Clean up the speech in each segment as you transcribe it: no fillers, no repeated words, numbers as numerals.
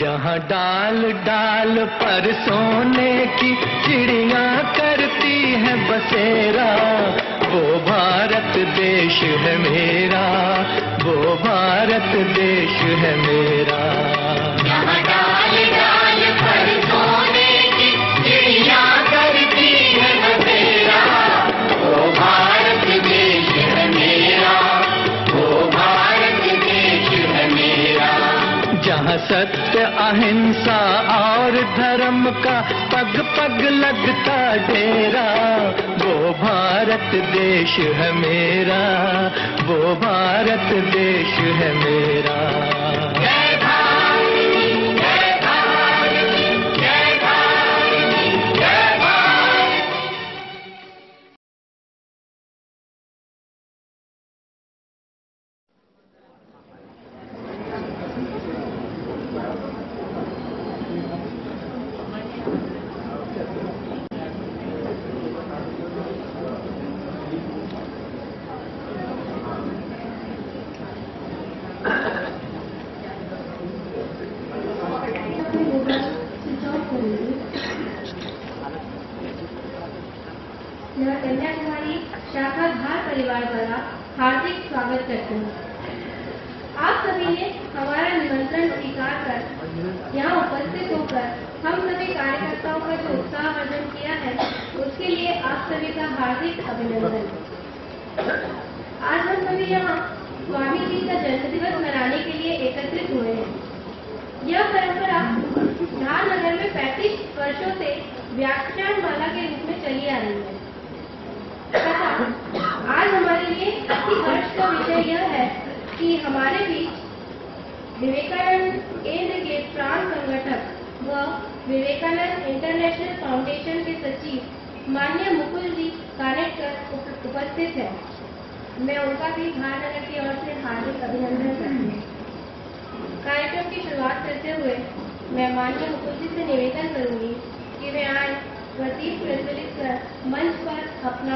जहाँ डाल डाल पर सोने की चिड़िया करती है बसेरा, वो भारत देश है मेरा, वो भारत देश है मेरा। जहाँ डाल डाल पर सोने की चिड़िया करती है बसेरा, वो भारत देश है मेरा, वो भारत देश है मेरा। जहाँ सत्य अहिंसा और धर्म का पग पग लगता डेरा, वो भारत देश है मेरा, वो भारत देश है मेरा। जय भारत, जय भारत, जय भारत, जय भारत। यह कन्याकुमारी शाखा धार परिवार द्वारा हार्दिक स्वागत करते हैं। आप सभी ने हमारा निमंत्रण स्वीकार कर यहाँ उपस्थित होकर हम सभी कार्यकर्ताओं का जो उत्साहवर्धन किया है, उसके लिए आप सभी का हार्दिक अभिनंदन। आज हम सभी यहाँ स्वामी जी का जन्मदिवस मनाने के लिए एकत्रित हुए हैं। यह परंपरा धार नगर में 35 वर्षों से व्याख्यानमाला के रूप में चली आ रही है। आज हमारे लिए अति हर्ष का विषय यह है कि हमारे बीच विवेकानंद केंद्र के प्राण संगठक व विवेकानंद इंटरनेशनल फाउंडेशन के सचिव माननीय मुकुल जी कानेटकर उपस्थित है। मैं उनका भी धारनगर की ओर से हार्दिक अभिनंदन करती हूँ। कार्यक्रम की शुरुआत करते हुए मैं माननीय मुकुल जी से निवेदन करूंगी कि वे आज प्रदीप प्रज्वलित कर मंच पर अपना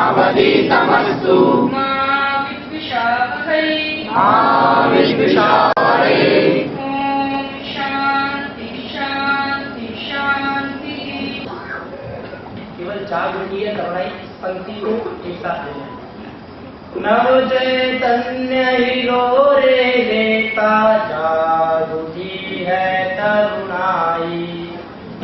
तेजस्विनावधीतमस्तु मा विद्विषावहै। ओम शांति शांति शांति। केवल 4 मिनट है दोहराई पंक्ति को एक साथ लेना। नव चैतन्य हिलोरे लेता जागृति है तरुणाई,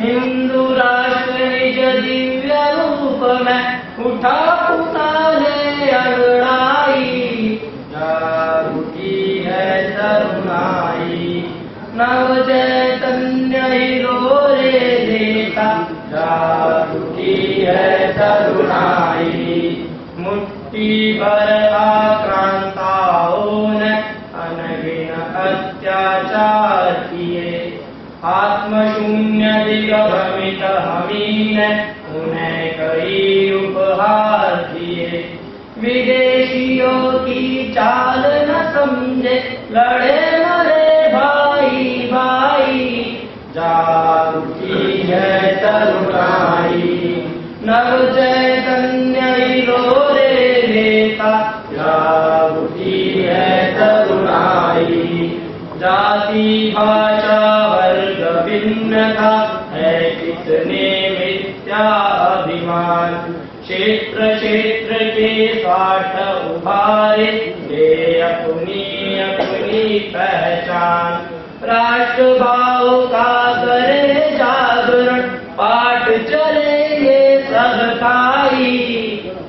हिंदू राष्ट्र निज दिव्य रूप में उठा पुकारे अंगड़ाई, जागृति है तरुणाई। नव चैतन्य हिलोरे लेता जागृति है तरुणाई। मुट्ठी भर आक्रांताओं ने अनगिन अत्याचार किए, आत्मशून्य दिग्भ्रमित हमी ने उन्हें कई उपहार दिए। विदेशियों की चाल न समझे, लड़े मरे भाई भाई, जागृति है तरुणाई। नव चैतन्य हिलोरे लेता जागृति है तरुणाई। जाति भाषा वर्ग भिन्न अन्यथा है कितने मिथ्याभिमान। क्षेत्र क्षेत्र के स्वार्थ उभारे ले अपनी अपनी पहचान। राष्ट्रभाव का करे जागरण पाठ चलेंगे सबकाई।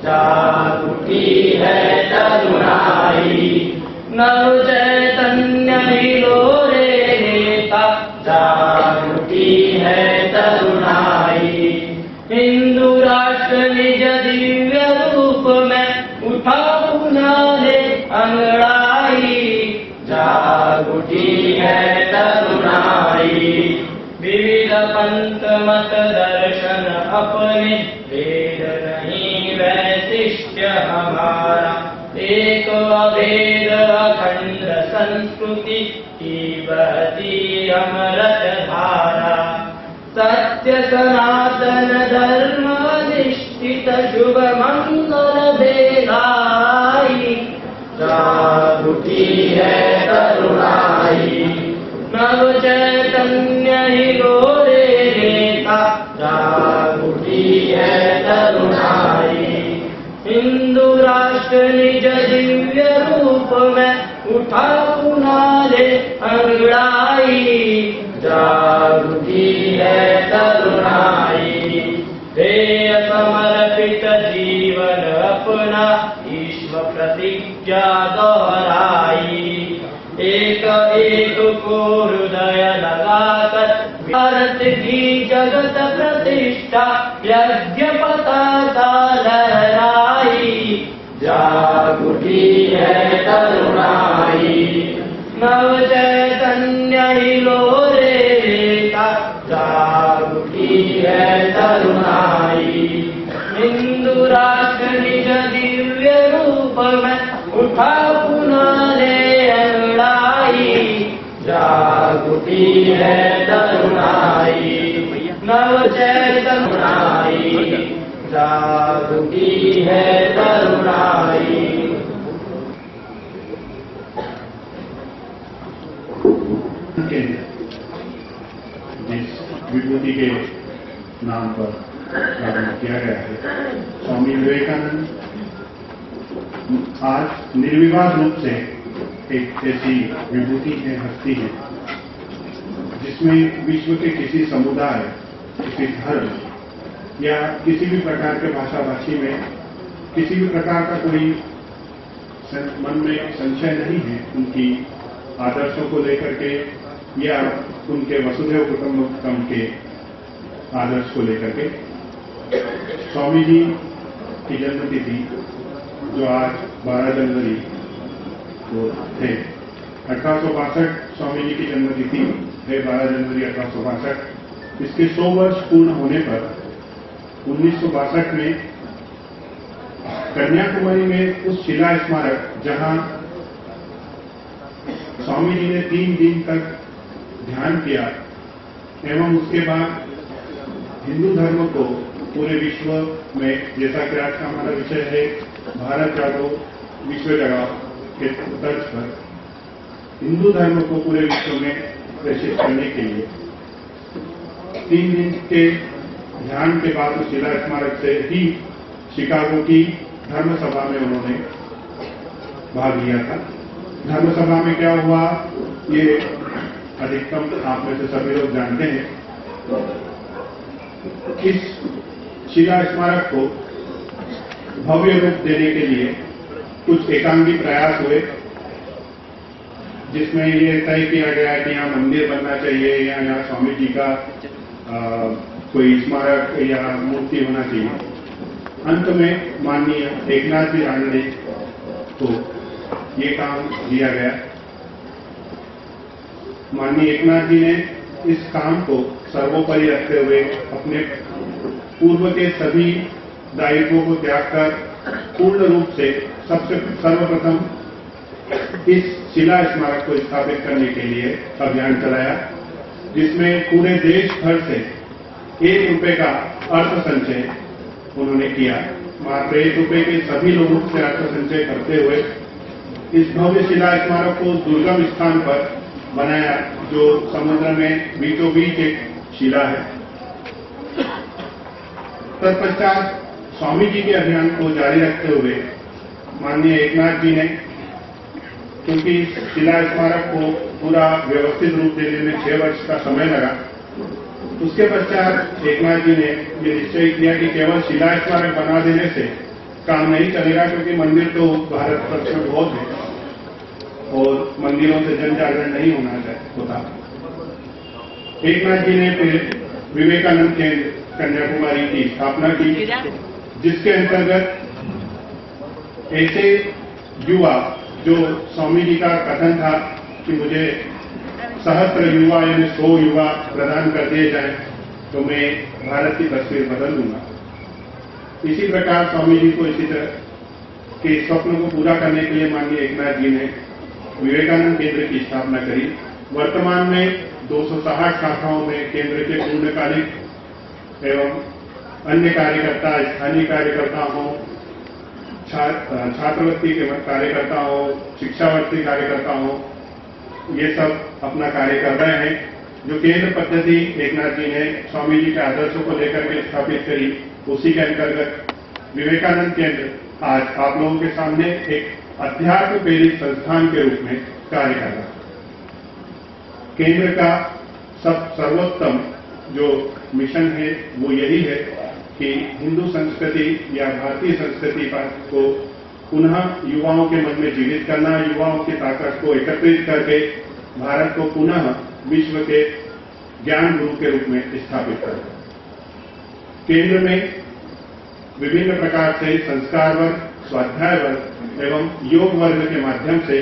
जाग उठी है तरुणाई नव चैतन्य हिलोरे लेता। जाग उठी है तरुणाई हिंदू राष्ट्र निज दिव्य रूप में उठा पुनारे अंगड़ाई। जाग उठी है तरुणाई विविध पंथ मत दर्शन अपने भेद नहीं वैशिष्ट हमारा। एक अभेद अखंड संस्कृति की बहती अमृत धारा। सत्य सनातन धर्म निष्ठित शुभ मंगल बेलाई। जाग उठी है तरुणाई नव चैतन्य हिलोरे लेता। जाग उठी है तरुणाई हिंदू राष्ट्र निज दिव्य रूप में उठा पुनारे अंगड़ाई। जाग उठी है तरुणाई ध्येय समर्पित जीवन अपना ईश्वर प्रतिज्ञा दोहराई। एक एक को हृदय लगाकर भारत की जगत प्रतिष्ठा यज्ञ पताका लहराई। जाग उठी है तरुणाई नव चैतन्य हिलोरे लेता। जाग उठी है तरुणाई हिंदू राष्ट्र निज दिव्य रूप में उठा पुनारे अंगड़ाई। जाग उठी है तरुणाई नव चैतन्य। जाग उठी है तरुणाई। जिस विभूति के नाम पर प्रारंभ किया गया है, स्वामी विवेकानंद आज निर्विवाद रूप से एक ऐसी विभूति है, हस्ती है, जिसमें विश्व के किसी समुदाय, किसी धर्म या किसी भी प्रकार के भाषाभाषी में किसी भी प्रकार का कोई मन में संशय नहीं है उनकी आदर्शों को लेकर के या उनके वसुधैव कुटुंबकम के आदर्श को लेकर के। स्वामी जी की जन्मतिथि जो आज 12 जनवरी को है, 1862 स्वामी जी की जन्मतिथि है 12 जनवरी 1862। इसके 100 वर्ष पूर्ण होने पर 1962 में कन्याकुमारी में उस शिला स्मारक जहां स्वामी जी ने 3 दिन तक ध्यान किया एवं उसके बाद हिंदू धर्म को पूरे विश्व में, जैसा कि आज का हमारा विषय है भारत जागो विश्व जगाओ के तर्ज पर हिंदू धर्म को पूरे विश्व में प्रेषित करने के लिए 3 दिन के ध्यान के बाद उस शिला स्मारक से ही शिकागो की धर्म सभा में उन्होंने भाग लिया था। धर्म सभा में क्या हुआ ये अधिकतम आप में से सभी लोग जानते हैं। इस शिला स्मारक को भव्य रूप देने के लिए कुछ एकांगी प्रयास हुए, जिसमें ये तय किया गया कि यहाँ मंदिर बनना चाहिए या यहाँ स्वामी जी का कोई स्मारक या मूर्ति होना चाहिए। अंत में माननीय एकनाथ जी रानडे को ये काम दिया गया। माननीय एकनाथ जी ने इस काम को सर्वोपरि रखते हुए अपने पूर्व के सभी दायित्वों को त्याग कर पूर्ण रूप से सर्वप्रथम इस शिला स्मारक को स्थापित करने के लिए अभियान चलाया, जिसमें पूरे देश भर से 1 रुपए का अर्थ संचय उन्होंने किया। मात्र 1 रुपए के सभी लोगों से अर्थ संचय करते हुए इस भव्य शिला स्मारक को दुर्गम स्थान पर बनाया, जो समुद्र में बीचों बीच एक शिला है। तत्पश्चात स्वामी जी के अभियान को जारी रखते हुए माननीय एकनाथ जी ने, क्योंकि शिला स्मारक को पूरा व्यवस्थित रूप देने में 6 वर्ष का समय लगा, उसके पश्चात एकनाथ जी ने ये निश्चय किया कि केवल शिला स्मारक बना देने से काम नहीं चलेगा, क्योंकि मंदिर तो भारत वर्ष में बहुत है और मंदिरों से जन जागरण नहीं होता। एकनाथ जी ने फिर विवेकानंद केंद्र कन्याकुमारी की स्थापना की, जिसके अंतर्गत ऐसे युवा, जो स्वामी जी का कथन था कि मुझे सहस्त्र युवा यानी 100 युवा प्रदान कर दिए जाए तो मैं भारत की तस्वीर बदल दूंगा। इसी प्रकार स्वामी जी को इसी तरह के स्वप्न को पूरा करने के लिए माननीय एकनाथ जी ने विवेकानंद केंद्र की स्थापना करी। वर्तमान में 260 शाखाओं में केंद्र के पूर्णकालिक एवं अन्य कार्यकर्ता, स्थानीय कार्यकर्ता हो, छात्रवृत्ति के कार्यकर्ता हो, शिक्षावृत्ति कार्यकर्ता हो, ये सब अपना कार्य कर रहे हैं। जो केंद्र पद्धति एकनाथ जी ने स्वामी जी के आदर्शों को लेकर के स्थापित करी, उसी के अंतर्गत विवेकानंद केंद्र आज आप लोगों के सामने एक अध्यात्म प्रेरित संस्थान के रूप में कार्य कर रहा है। केंद्र का सर्वोत्तम जो मिशन है वो यही है कि हिंदू संस्कृति या भारतीय संस्कृति को पुनः युवाओं के मन में जीवित करना, युवाओं की ताकत को एकत्रित करके भारत को पुनः विश्व के ज्ञान गुरु के रूप में स्थापित करना। केंद्र में विभिन्न प्रकार से संस्कार वर्ग, स्वाध्याय वर्ग एवं योग वर्ग के माध्यम से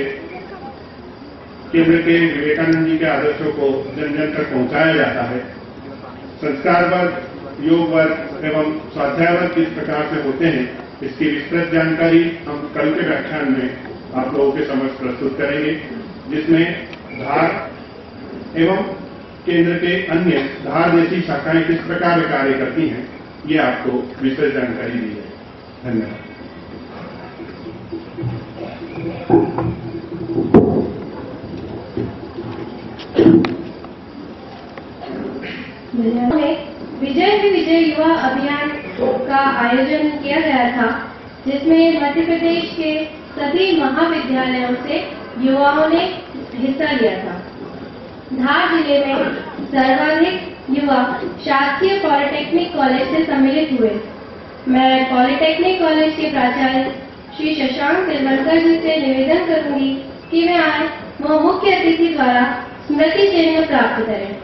केंद्र के विवेकानंद जी के आदर्शों को जन जन तक पहुंचाया जाता है। संस्कार वर्ग, योग वर्ग एवं स्वाध्याय वर्ग किस प्रकार से होते हैं, इसकी विस्तृत जानकारी हम कल के व्याख्यान में आप लोगों के समक्ष प्रस्तुत करेंगे, जिसमें धार एवं केंद्र के अन्य धार जैसी शाखाएं किस प्रकार कार्य करती हैं, ये आपको विस्तृत जानकारी दी है। धन्यवाद। विजय ही विजय युवा अभियान का आयोजन किया गया था, जिसमें मध्य प्रदेश के सभी महाविद्यालयों से युवाओं ने हिस्सा लिया था। धार जिले में सर्वाधिक युवा शासकीय पॉलिटेक्निक कॉलेज से सम्मिलित हुए। मैं पॉलिटेक्निक कॉलेज के प्राचार्य श्री शशांक तिलवलकर जी से निवेदन करूंगी कि वे आज मुख्य अतिथि द्वारा स्मृति चिन्ह प्राप्त करें।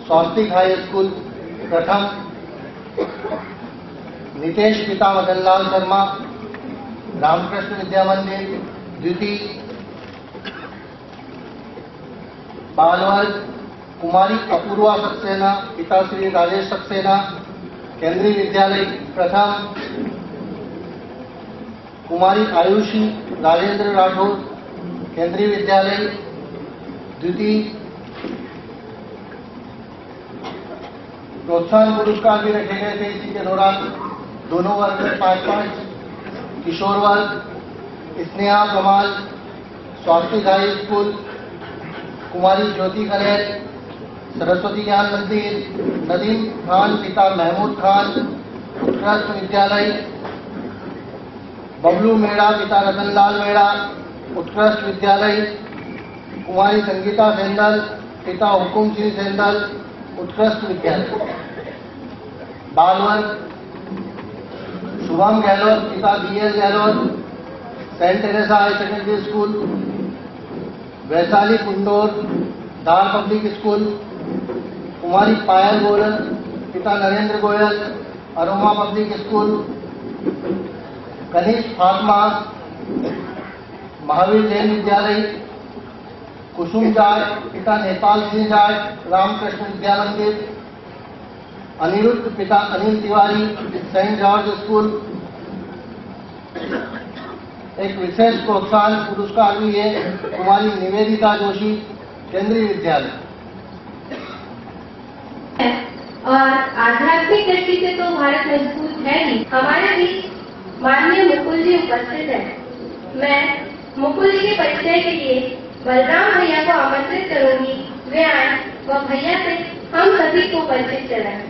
स्वास्तिक हाई स्कूल प्रथम, नितेश पिता मदन लाल शर्मा, रामकृष्ण विद्या मंदिर द्वितीय, बाल वर्ग कुमारी अपूर्वा सक्सेना, पिता श्री राजेश सक्सेना, केंद्रीय विद्यालय प्रथम, कुमारी आयुषी राजेंद्र राठौर, केंद्रीय विद्यालय द्वितीय। प्रोत्साहन पुरस्कार भी रखे गए थे इसी के दौरान, दोनों वर्ग में 5-5। किशोर वर्ग स्नेहा कमाल, स्वास्तिक हाई स्कूल, कुमारी ज्योति कलेर, सरस्वती ज्ञान मंदिर, नदीम खान पिता महमूद खान, उत्कृष्ट विद्यालय, बबलू मेड़ा पिता रतनलाल मेड़ा, उत्कृष्ट विद्यालय, कुमारी संगीता सेंदल, पिता हुकुम सिंह सेंदल, उत्कृष्ट विद्यालय। बाल वर्ग शुभम गहलोत, पिता BL Gehlot, Saint Teresa high secondary school, Vaishali Kundor, Dhar public school, Kumari Payal Goyal, पिता Narendra Goyal, Aroma public school, Kanishtha Fatima, Mahavir Jain विद्यालय, कुसुम जाट, पिता नेपाल सिंह जाट, रामकृष्ण विद्या मंदिर, अनिरुद्ध पिता Anil Tiwari, saint George school. एक विशेष प्रोत्साहन पुरस्कार भी है कुमारी निवेदिता जोशी, केंद्रीय विद्यालय। और आध्यात्मिक दृष्टि से तो भारत मजबूत है ही। हमारे बीच माननीय मुकुल जी उपस्थित हैं। मैं मुकुल जी के परिचय के लिए बलराम भैया को आमंत्रित करूंगी। वे आए व भैया से हम सभी को परिचित कराएं।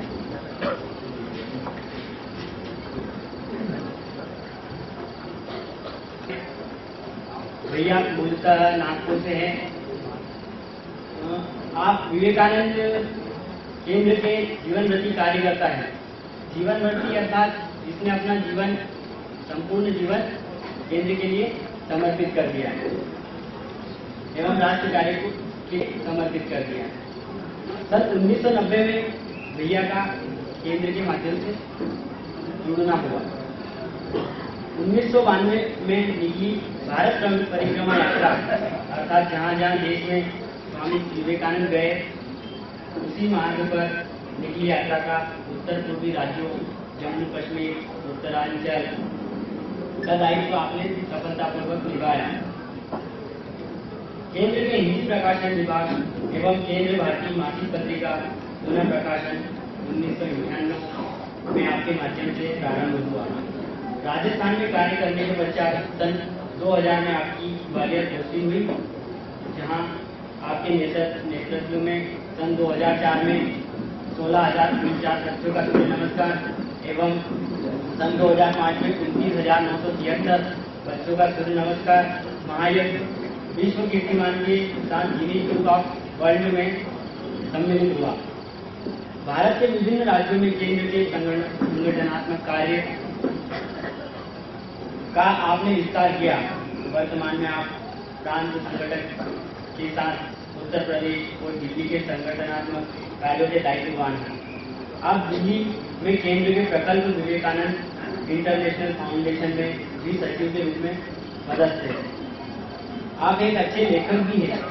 भैया मूलतः नागपुर से हैं। आप विवेकानंद केंद्र के जीवन व्रती कार्यकर्ता हैं। जीवन व्रती अर्थात जिसने अपना जीवन, संपूर्ण जीवन केंद्र के लिए समर्पित कर दिया है एवं राष्ट्र कार्य को समर्पित कर दिया है। सन 1990 में भैया का केंद्र के माध्यम से जुड़ना हुआ। 1992 में निकली भारत परिक्रमा यात्रा, अर्थात जहाँ जहाँ देश में स्वामी विवेकानंद गए उसी मार्ग पर निकली यात्रा का उत्तर पूर्वी राज्यों जम्मू कश्मीर, उत्तरांचल का दायित्व आपने सफलतापूर्वक निभाया। केंद्र के हिंदी प्रकाशन विभाग एवं केंद्र भारतीय मासिक पत्रिका पुनः प्रकाशन 1998 में आपके माध्यम से प्रारंभ हुआ। राजस्थान में कार्य करने के पश्चात सन 2000 में आपकी ग्वालियर पोस्टिंग हुई, जहां आपके नेतृत्व में सन 2004 में 16,049 बच्चों का सूर्य नमस्कार एवं सन 2005 में 29,973 बच्चों का सूर्य नमस्कार महायज्ञ विश्व कीर्तिमान के साथ गिनीज बुक ऑफ वर्ल्ड में सम्मिलित हुआ। भारत के विभिन्न राज्यों में केंद्र के संगठनात्मक कार्य का आपने विस्तार किया। वर्तमान में आप प्रांत संगठक के साथ उत्तर प्रदेश और दिल्ली के संगठनात्मक कार्यों के दायित्ववान हैं। आप दिल्ली में केंद्र के प्रकल्प विवेकानंद इंटरनेशनल फाउंडेशन में भी सचिव के रूप में मदद थे। आप एक अच्छे लेखक भी हैं।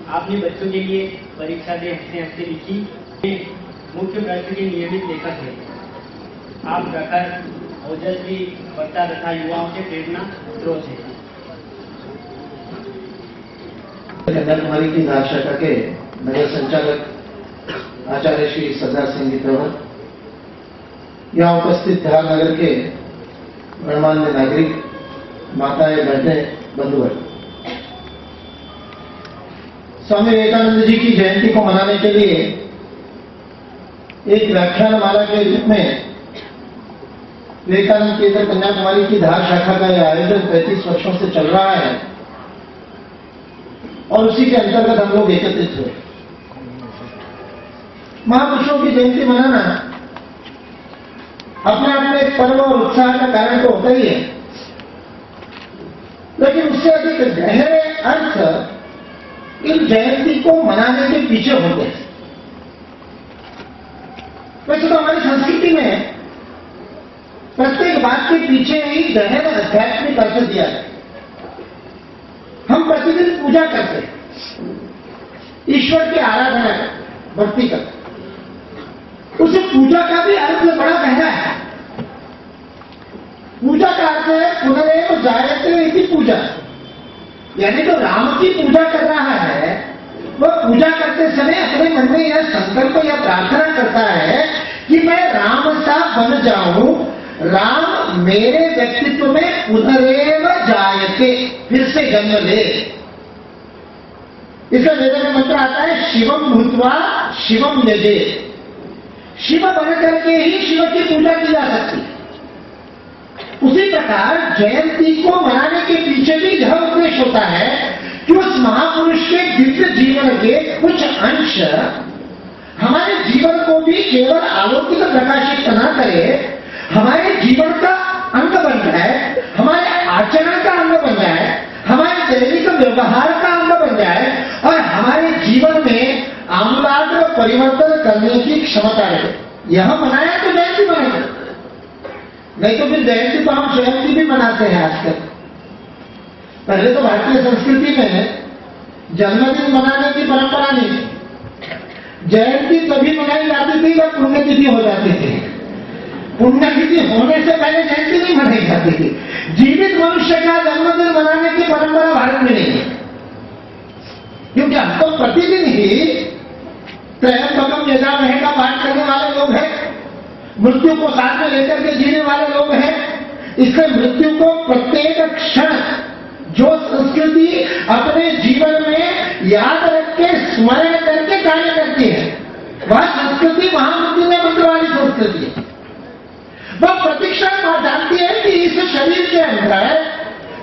आपने बच्चों के लिए परीक्षा दे हंसते हंसते लिखी मुख्य प्रश्न के नियमित लेखक हैं। आप प्रखर ओजस्वी वक्ता तथा युवाओं के प्रेरणा स्रोत हैं। कन्याकुमारी की धार शाखा के नगर संचालक आचार्य श्री सरदार सिंह जी तंवर, यहाँ उपस्थित धार नगर के गणमान्य नागरिक, माताएं, बहनें, बंधुवर्ग, स्वामी विवेकानंद जी की जयंती को मनाने के लिए एक व्याख्यानमाला के रूप में विवेकानंद केंद्र कन्याकुमारी की धार शाखा का यह आयोजन 35 वर्षों से चल रहा है और उसी के अंतर्गत हम लोग एकत्रित हुए। महापुरुषों की जयंती मनाना अपने आप में एक पर्व और उत्साह का कारण तो होता ही है, लेकिन उससे अधिक गहरे अर्थ इन जयंती को मनाने के पीछे होते हैं। वैसे तो हमारी संस्कृति में प्रत्येक बात के पीछे ही गहन आध्यात्मिक अर्थ दिया है। हम प्रतिदिन पूजा करते हैं, ईश्वर की आराधना करते, भक्ति करते। उस पूजा का भी अर्थ बड़ा गहरा है। पूजा का अर्थ है पुनरेव जायते इति पूजा, यानी तो राम की पूजा कर रहा है, वह पूजा करते समय अपने मन में यह संकल्प या प्रार्थना करता है कि मैं राम सा बन जाऊं, राम मेरे व्यक्तित्व में पुनरेव जायते, फिर से जन्म ले। इसका वेद में मंत्र आता है शिवम भूत्वा शिवम यजे। शिव बन करके ही शिव की पूजा की जा सकती है। उसी प्रकार जयंती को मनाने के पीछे भी यह उद्देश्य होता है कि उस महापुरुष के दिव्य जीवन के कुछ अंश हमारे जीवन को भी केवल आलोकित प्रकाशित न करे, हमारे जीवन का अंग बन जाए, हमारे आचरण का अंग बन जाए, हमारे दैनिक व्यवहार का अंग बन जाए और हमारे जीवन में आमूलाग्र परिवर्तन करने की क्षमता रहे। यह मनाया तो जयंती मनाया, नहीं तो फिर जयंती तो हम जयंती भी मनाते हैं आजकल। पहले तो भारतीय संस्कृति में जन्मदिन मनाने की परंपरा नहीं थी। जयंती तभी मनाई जाती थी जब पुण्यतिथि हो जाती थी। पुण्यतिथि होने से पहले जयंती नहीं मनाई जाती थी। जीवित मनुष्य का जन्मदिन मनाने की परंपरा भारत में नहीं है, क्योंकि हम तो प्रतिदिन ही त्रयंबकम यजामहे का पाठ करने वाले लोग हैं, मृत्यु को साथ में लेकर के जीने वाले लोग हैं। इसलिए मृत्यु को प्रत्येक क्षण जो संस्कृति अपने जीवन में याद रख के स्मरण करके कार्य करती है, वह संस्कृति महामृत्यु मंत्र वाली संस्कृति है। वह प्रतिक्षण जानती है कि इस शरीर के अंदर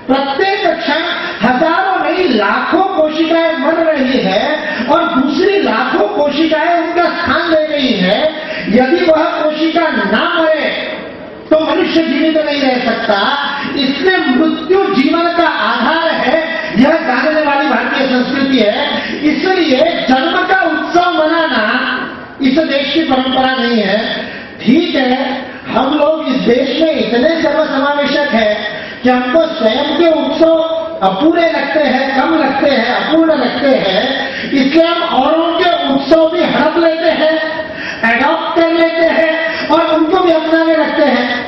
प्रत्येक क्षण हजारों नहीं लाखों कोशिकाएं मर रही है और दूसरी लाखों कोशिकाएं उनका स्थान ले रही है। यदि वह कोशिका ना मरे तो मनुष्य जीवित नहीं रह सकता। इसलिए मृत्यु जीवन का आधार है, यह जानने वाली भारतीय संस्कृति है। इसलिए जन्म का उत्सव मनाना इस देश की परंपरा नहीं है। ठीक है, हम लोग इस देश में इतने सर्वसमावेशक है कि हमको स्वयं के उत्सव अपूरे लगते हैं, कम लगते हैं, अपूर्ण लगते हैं। इसलिए हम औरों के उत्सव भी हड़प लेते हैं, एडॉप्ट कर लेते हैं और उनको भी अपनाने लगते हैं।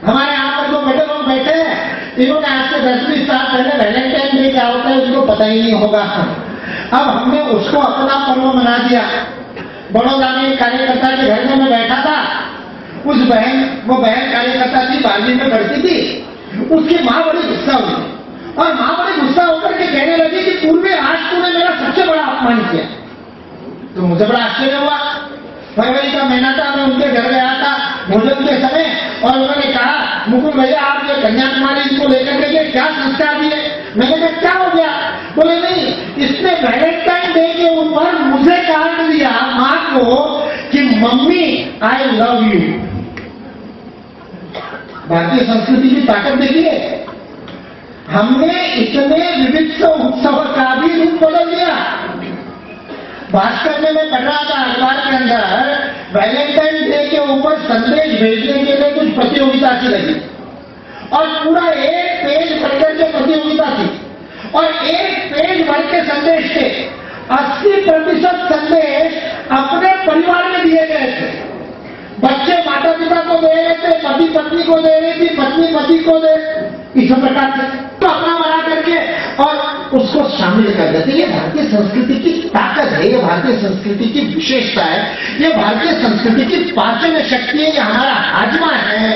हमारे यहाँ पर जो बड़े लोग बैठे हैं, इन्होंने आज से 10-20 साल पहले वैलेंटाइन डे क्या होता है उनको पता ही नहीं होगा। अब हमने उसको अपना पर्व मना दिया। बड़ौदा में एक कार्यकर्ता के घर में मैं बैठा था। वो बहन कार्यकर्ता थी, 12वीं में पढ़ती थी। उसकी माँ बड़ी गुस्सा हुई और माँ बड़ी गुस्सा होकर के कहने लगी कि पूर्वी आज तूने मेरा सबसे बड़ा अपमान किया। तो मुझे बड़ा आश्चर्य हुआ। फरवरी का महीना था, मैं उनके घर गया था भोजन के समय और उन्होंने कहा, मुकुल भैया आप ये कन्याकुमारी को लेकर के क्या संस्कार दिए? मैंने कहा क्या हो गया? बोले नहीं, इसने वैलेंटाइन डे के ऊपर मुझे कार्ड दिया माँ को कि मम्मी आई लव यू। भारतीय संस्कृति की ताकत देखिए, हमने इतने विविध उत्सव का भी रूप बदल दिया। भास्कर में मैं पढ़ रहा था अखबार के अंदर, वैलेंटाइन डे के ऊपर संदेश भेजने के लिए कुछ प्रतियोगिता सी लगी और पूरा एक पेज भरकर के प्रतियोगिता थी और एक पेज भर के संदेश के 80% संदेश अपने परिवार में दिए गए थे। बच्चे माता पिता को दे रहे थे, पति पत्नी को दे रही थी, पत्नी पति को दे, इस प्रकार से तो अपना बना करके और उसको शामिल कर देते। ये भारतीय संस्कृति की ताकत है, ये भारतीय संस्कृति की विशेषता है, ये भारतीय संस्कृति की पाचन शक्ति है, ये हमारा हाजमा है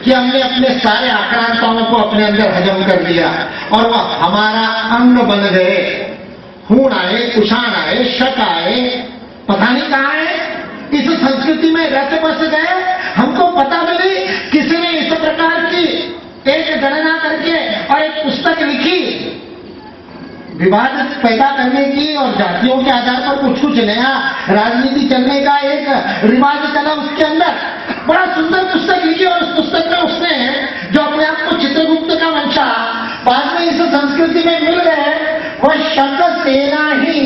कि हमने अपने सारे आक्रांताओं को अपने अंदर हजम कर लिया और वह हमारा अंग बन गए। खून आए, कुशाण आए, शक आए, पता नहीं कहाँ है, इस संस्कृति में रच बस गए। हमको पता मिली, किसी ने इस प्रकार की एक गणना करके और एक पुस्तक लिखी विवाद पैदा करने की और जातियों के आधार पर कुछ नया राजनीति चलने का एक रिवाज चला उसके अंदर। बड़ा सुंदर पुस्तक लिखी और उस पुस्तक में उसने जो अपने आप को चित्रगुप्त का वंशा बाद में इस संस्कृति में मिल गए, वह शक सेना ही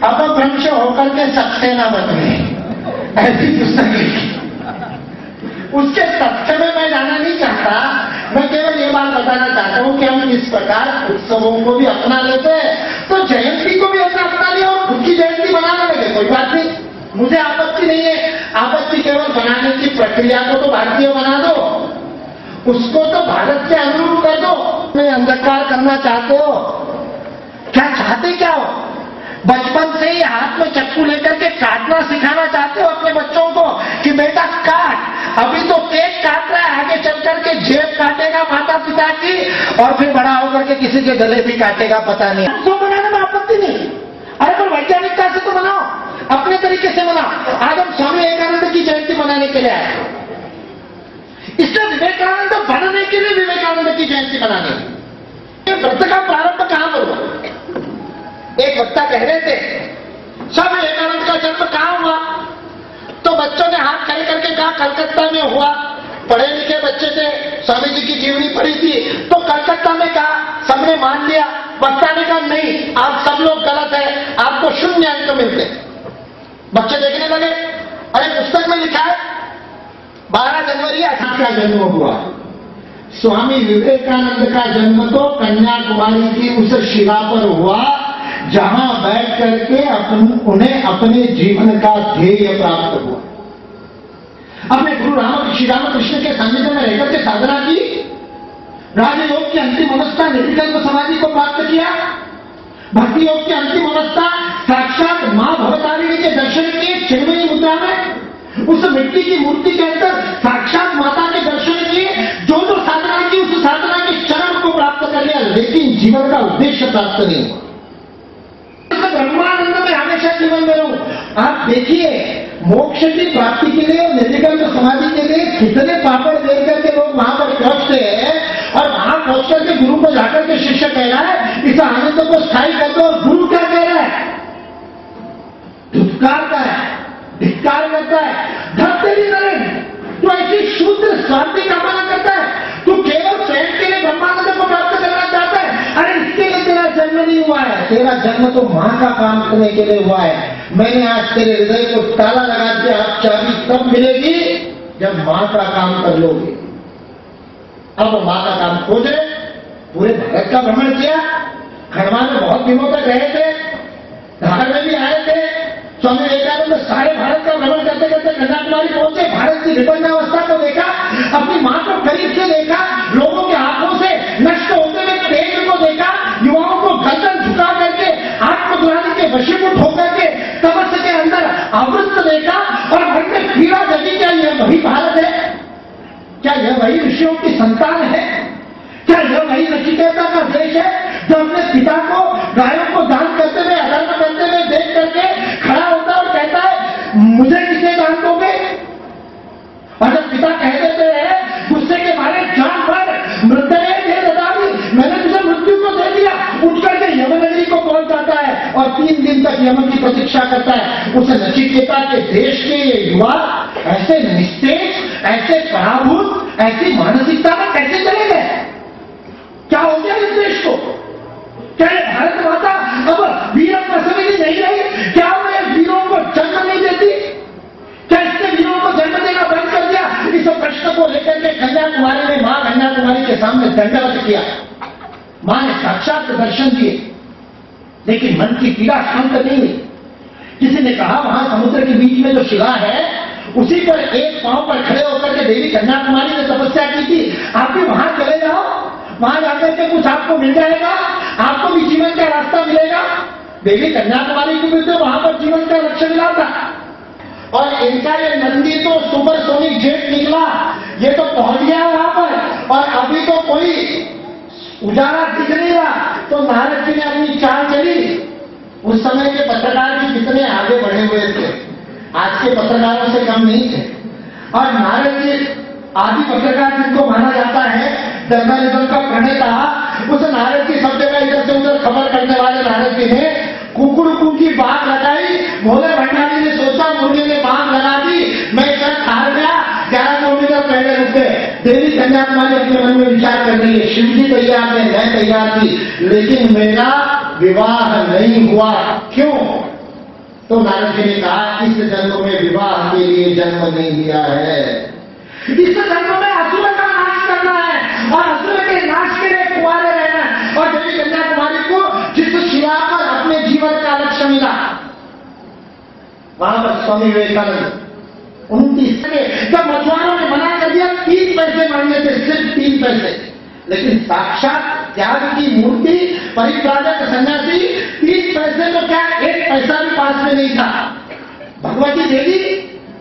अपभ्रंश होकर के सक्सेना बन गई। ऐसी पुस्तक लिखी। उसके तथ्य में मैं जाना नहीं चाहता, मैं केवल ये बात बताना चाहता हूं कि हम इस प्रकार उत्सवों को भी अपना लेते हैं। तो जयंती को भी हमने अपना लिया और खुद की जयंती मनाने लगे, कोई बात नहीं, मुझे आपत्ति नहीं है। आपत्ति केवल बनाने की प्रक्रिया को तो भारतीय बना दो, उसको तो भारत से अनुरूप कर दो। मैं अंधकार करना चाहते हो, क्या चाहते क्या हो? बचपन से ही हाथ में चक्कू लेकर के काटना सिखाना चाहते हो अपने बच्चों को कि बेटा काट। अभी तो केक काट रहा है, आगे चल करके जेब काटेगा माता पिता की और फिर बड़ा होकर के किसी के गले भी काटेगा, पता नहीं। उसको बनाने में आपत्ति नहीं, अरे पर वैज्ञानिकता से तो बनाओ, अपने तरीके से बनाओ। आज हम स्वामी विवेकानंद की जयंती मनाने के लिए आए, इसलिए विवेकानंद बनने के लिए विवेकानंद की जयंती मनाने। व्रत का प्रारंभ कहां पर हुआ? एक वक्ता कह रहे थे स्वामी विवेकानंद का जन्म कहां हुआ? तो बच्चों ने हाथ खड़े करके कहा कलकत्ता में हुआ। पढ़े लिखे बच्चे थे, स्वामी जी की जीवनी पढ़ी थी, तो कलकत्ता में कहा, सबने मान लिया। वक्ता ने कहा नहीं, आप सब लोग गलत है, आपको 0 अंक मिलते। बच्चे देखने लगे, अरे पुस्तक में लिखा है 12 जनवरी 18 का जन्म हुआ। स्वामी विवेकानंद का जन्म तो कन्याकुमारी की उस शिला पर हुआ जहां बैठ करके उन्हें अपने जीवन का ध्येय प्राप्त हुआ। अपने गुरु श्री रामकृष्ण के सानिध्य में रहकर के साधना की, राजयोग की अंतिम अवस्था निर्विकल्प समाधि को प्राप्त किया, भक्ति योग की अंतिम अवस्था साक्षात मां भवतारिणी के दर्शन किए चिन्मयी मुद्रा में, उस मिट्टी की मूर्ति के अंदर साक्षात माता के दर्शन किए, जो साधना की उस साधना के चरण को प्राप्त कर लिया, लेकिन जीवन का उद्देश्य प्राप्त नहीं हुआ। ब्रह्मानंद में हमेशा जीवन में रहूं। आप देखिए मोक्ष की प्राप्ति के लिए और निर्विकल्प समाधि के लिए कितने पापड़ देख करके लोग वहां पर पहुंचते हैं, और वहां पहुंच करके गुरु को जाकर के शिष्य कह रहा है इस आनंद को स्थायी कर दो, और गुरु क्या कह रहा है? धुतकारता है, धिक्कार करता है, धरते भी करें तो ऐसी शुद्ध स्वार्थी कामना करता है, तू केवल स्वयं के लिए ब्रह्मानंद को प्राप्त करना चाहता है। अरे इसके लिए तेरा जन्म नहीं हुआ है, तेरा जन्म तो मां का काम करने के लिए हुआ है। मैंने आज तेरे हृदय को ताला लगा दिया, आप चाबी तब मिलेगी जब मां का काम कर लोगे। अब मां का काम खोज रहे, पूरे भारत का भ्रमण किया, खंडवा में बहुत दिनों तक रहे थे, धार में भी आए थे, स्वामी विवेकानंद सारे भारत का भ्रमण करते करते कन्याकुमारी पहुंचे, भारत की विपन्नावस्था को देखा, अपनी मां को करीब से देखा, लोगों के आंखों से नष्ट होते हुए तेज को देखा, युवाओं को गर्दन झुका करके आत्मज्ञानी के वशीभूत होकर के तपस्या के अंदर आवृत्त देखा, और मन में पीड़ा जगी, क्या यह वही भारत है? क्या यह वही ऋषियों की संतान है? क्या यह वही नचिकेता का देश है जो अपने पिता को गायों को दान करते हुए अधर्म करते हुए देख करके खड़ा होता है और कहता है मुझे किसे दान दोगे? और जब पिता कह देते हैं गुस्से के मारे जान पर मैंने तुझे मृत्यु को दे दिया, उठ करके यमनगरी को पहुंच जाता है और 3 दिन तक यमन की प्रतीक्षा करता है। उस नचिकेता के देश के ये युवा ऐसे निस्तेज, ऐसे पराभूत, ऐसी मानसिकता में कैसे चले गए? क्या हो गया इस देश को? क्या भारत माता अब वीर प्रसवी नहीं रही? क्या वो वीरों को जन्म नहीं देती? क्या इसने वीरों को जन्म देना बंद कर दिया? इस प्रश्न को लेकर के कन्याकुमारी में मां कन्याकुमारी के सामने दंडवत किया। मां ने साक्षात दर्शन दिए, लेकिन मन की पीड़ा शांत नहीं हुई। किसी ने कहा वहां समुद्र के बीच में जो शिला है उसी पर एक पांव पर खड़े होकर के देवी कन्याकुमारी ने तपस्या की थी, आप भी वहां चले जाओ, वहां जाकर के कुछ आपको मिल जाएगा, आपको भी जीवन का रास्ता मिलेगा। देवी कन्याकुमारी को भी तो वहां पर जीवन का लक्ष्य मिला था, और इनका ये नंदी तो सुपरसोनिक जेट निकला, ये तो पहुंच गया वहां पर, और अभी तो कोई उजाला दिख नहीं रहा। तो नारद जी ने अपनी चाल चली। उस समय के पत्रकार भी कितने आगे बढ़े हुए थे, आज के पत्रकारों से कम नहीं थे। और नारद जी आदि पत्रकार जिनको माना जाता है, जर्नलिज्म का प्रणेता, उस नारद की सब जगह इधर से उधर खबर करने वाले नारद जी ने कुकुड़कू की बात लगाई। भोले भंडारी ने सोचा मुर्गे ने बात लगा दी, मैं इधर हार गया, 11 किलोमीटर पहले रुक गए। देवी कन्याकुमारी अपने मन में विचार कर रही है, शिव जी तैयार थे, मैं तैयार थी, लेकिन मेरा विवाह नहीं हुआ, क्यों? तो नारद जी ने कहा इस जन्म में विवाह के लिए जन्म नहीं लिया है, इस जन्म में असुर का नाश करना है, और असुर के नाश के लिए कुंवारे रहना है। और देवी कन्याकुमारी को जिस शिला पर अपने जीवन का लक्ष्य मिला, वहां पर स्वामी विवेकानंद 29 जब मछुआरों ने मना कर दिया 3 पैसे मांगने थे, सिर्फ 3 पैसे, लेकिन साक्षात त्याग की मूर्ति परिव्राजक सन्यासी 3 पैसे तो क्या 1 पैसा भी पास में नहीं था। भगवती देवी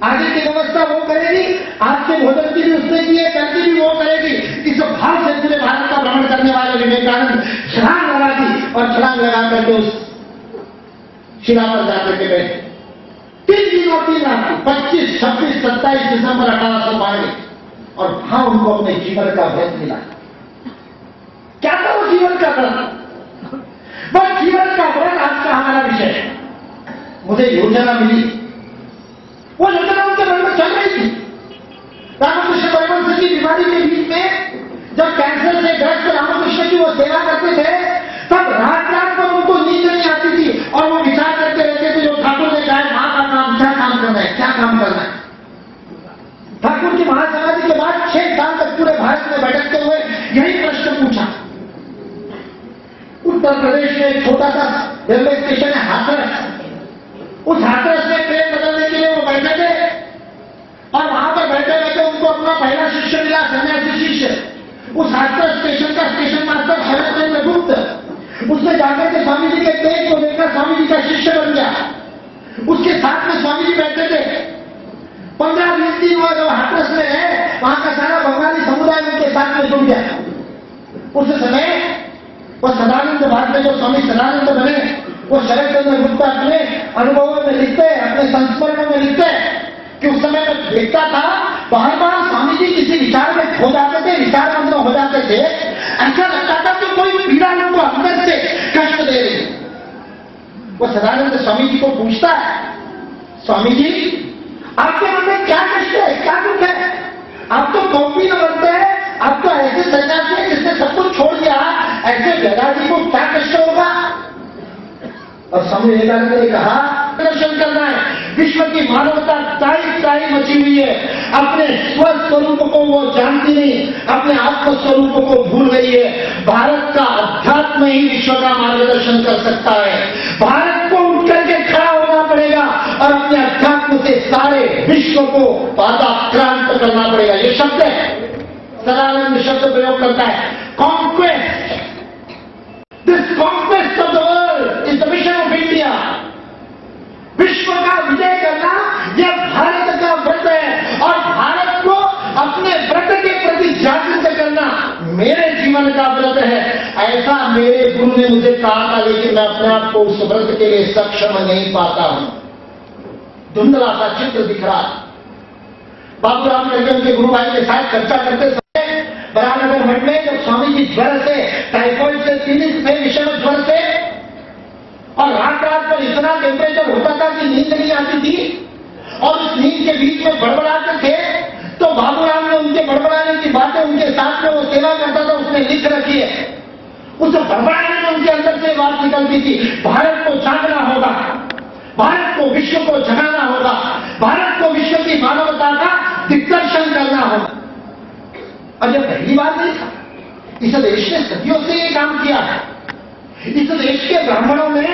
आगे की व्यवस्था वो करेगी, आज के भोजन की भी उसने की है, कल की भी वो करेगी। इस भाव से पूरे भारत का भ्रमण करने वाले विवेकानंद छलांग लगा दी, और छलांग लगा करके उस शिला पर जाकर के बैठे। 3 दिन और 3 रात, 25, 26, 27 दिसंबर 1892, और वहां उनको अपने जीवन का व्रत मिला। क्या था वो जीवन का व्रत? बस जीवन का व्रत आज का हमारा विषय है। मुझे योजना मिली, वो योजना उनके मन में चल रही थी। रामकृष्ण परमहंस की बीमारी के बीच में जब कैंसर से ग्रस्त रामकृष्ण की वो सेवा करते थे, तब रात रात को उनको नींद नहीं आती थी, और वो विचार करते रहते थे, जो ठाकुर ने कहा मां का काम, क्या काम करना है, क्या काम करना है। ठाकुर की महासमाधि के बाद 6 साल तक पूरे भारत में भटकते हुए यही प्रश्न पूछा। उत्तर प्रदेश में एक छोटा सा रेलवे स्टेशन है हाथरस, उस हाथरस में ट्रेन बदलने के लिए वो बैठे थे और वहां पर बैठे बैठे उनको अपना पहला शिष्य मिला, सन्यासी शिष्य। उस हाथरस स्टेशन का स्टेशन मास्टर शरद गुप्त, उसने जाकर के स्वामी जी के पेट को देखकर स्वामी जी का शिष्य बन गया। उसके साथ में स्वामी जी बैठे थे। 15-20 दिन हुआ जो हाथरस में है, वहां का सारा बंगाली समुदाय उनके साथ में जुड़ गया। उस समय वो सदानंद भारत में जो स्वामी सदानंद बने, वो शरद चंद्र गुप्ता अपने अनुभवों में लिखते हैं, अपने संस्मरणों में लिखते हैं कि उस समय मैं देखता था बार बार स्वामी जी किसी विचार में खो जाते थे, विचारबंद हो जाते थे। ऐसा लगता था कि कोई पीड़ा उनको अंदर से कष्ट दे रही। वो सदानंद स्वामी जी को पूछता है, स्वामी जी आपके मन में क्या कष्ट है, क्या दुख है? आप तो कॉपी न बनते हैं, आप तो ऐसे सन्यासी हैं जिसने सब कुछ छोड़ दिया, ऐसे वैरागी को क्या कष्ट होगा? और स्वामी विवेकानंद ने कहा दर्शन करना है। विश्व की मानवता ताई मची हुई है, अपने स्वस्वरूप को वो जानती नहीं, अपने आत्मस्वरूप को भूल गई है। भारत का अध्यात्म ही विश्व का मार्गदर्शन कर सकता है। भारत को उठ करके खड़ा होना पड़ेगा और अपने अध्यात्म से सारे विश्व को पादाक्रांत करना पड़ेगा। ये शब्द है, सदानंद शब्द प्रयोग करता है, conquest. This conquest of the world is the mission of India. विश्व का विजय करना यह भारत का व्रत है और भारत को अपने व्रत के प्रति जागृत करना मेरे जीवन का व्रत है। ऐसा मेरे गुरु ने मुझे कहा था, लेकिन मैं अपने आप को उस व्रत के लिए सक्षम नहीं पाता हूं। धुंधला सा चित्र दिख रहा। बाबूराम करके उनके गुरु भाई के साथ चर्चा करते समय बरानगर मठ में जब स्वामी जी ज्वर से, टाइफाइड से, पीड़ित थे, विषम ज्वर से, और रात पर इतना टेम्परेचर होता था कि नींद नहीं आती थी और उस नींद के बीच में बड़बड़ाते थे, तो बाबूराम ने उनके बड़बड़ाने की बातें उनके साथ में वो सेवा करता था, उसने लिख रखी है। उस बड़बड़ाने में उनके अंदर से बात निकलती थी, भारत को जागना होगा, भारत को विश्व को जगाना होगा, भारत को विश्व की मानवता का दिग्दर्शन करना होगा। और यह पहली बार नहीं था, इस देश ने सदियों से ये काम किया है। इस देश के ब्राह्मणों में,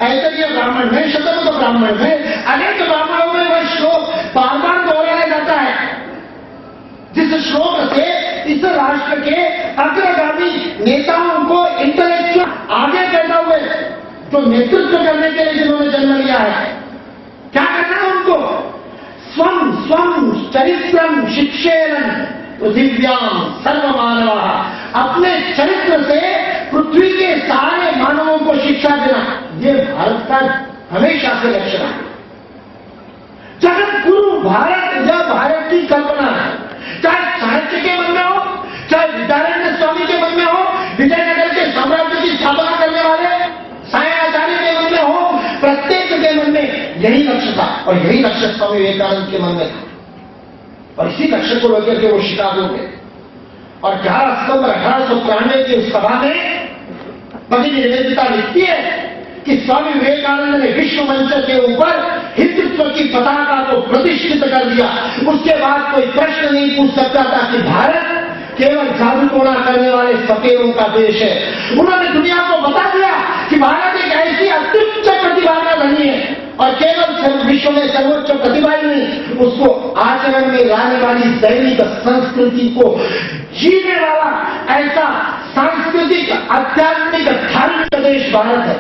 ऐसे ब्राह्मण में, शतमत ब्राह्मण में, अनेक ब्राह्मणों में वह श्लोक बार बार दोहराया जाता है, जिस श्लोक से इस राष्ट्र के अग्रगामी नेताओं को इंटेलेक्चुअल आगे करना हुए, जो नेतृत्व करने के लिए जिन्होंने जन्म लिया है, क्या करना है उनको? स्वम स्वम चरित्रम शिक्षेरन पृथिव्याम सर्वमानवा। अपने चरित्र से पृथ्वी के सारे मानवों को शिक्षा देना, ये भारत का हमेशा से लक्ष्य है। जगत गुरु भारत, यह भारत की कल्पना है। चाहे साहित्य के मन में हो, चाहे विद्यारण्य स्वामी के मन में हो, विजयनगर के साम्राज्य की स्थापना करने वाले सायाचार्य के मन में हो, प्रत्येक के मन में यही लक्ष्य था और यही लक्ष्य स्वामी विवेकानंद के मन में था। और इसी लक्ष्य को लेकर के वो शिकागो गए और 11 सितंबर 1893 की उस सभा में भगिनी निवेदिता लिखती है कि स्वामी विवेकानंद ने विश्व मंच के ऊपर हिंदुत्व की पताका को प्रतिष्ठित कर दिया। उसके बाद कोई प्रश्न नहीं पूछ सकता था कि भारत केवल जादू टोना करने वाले फकीरों का देश है। उन्होंने दुनिया को बता दिया कि भारत एक ऐसी अत्युच्च प्रतिभा का धनी है और केवल विश्व में सर्वोच्च प्रतिभा ही नहीं, उसको आचरण में लाने वाली दैनिक संस्कृति को जीने वाला ऐसा सांस्कृतिक, आध्यात्मिक, धार्मिक देश भारत है।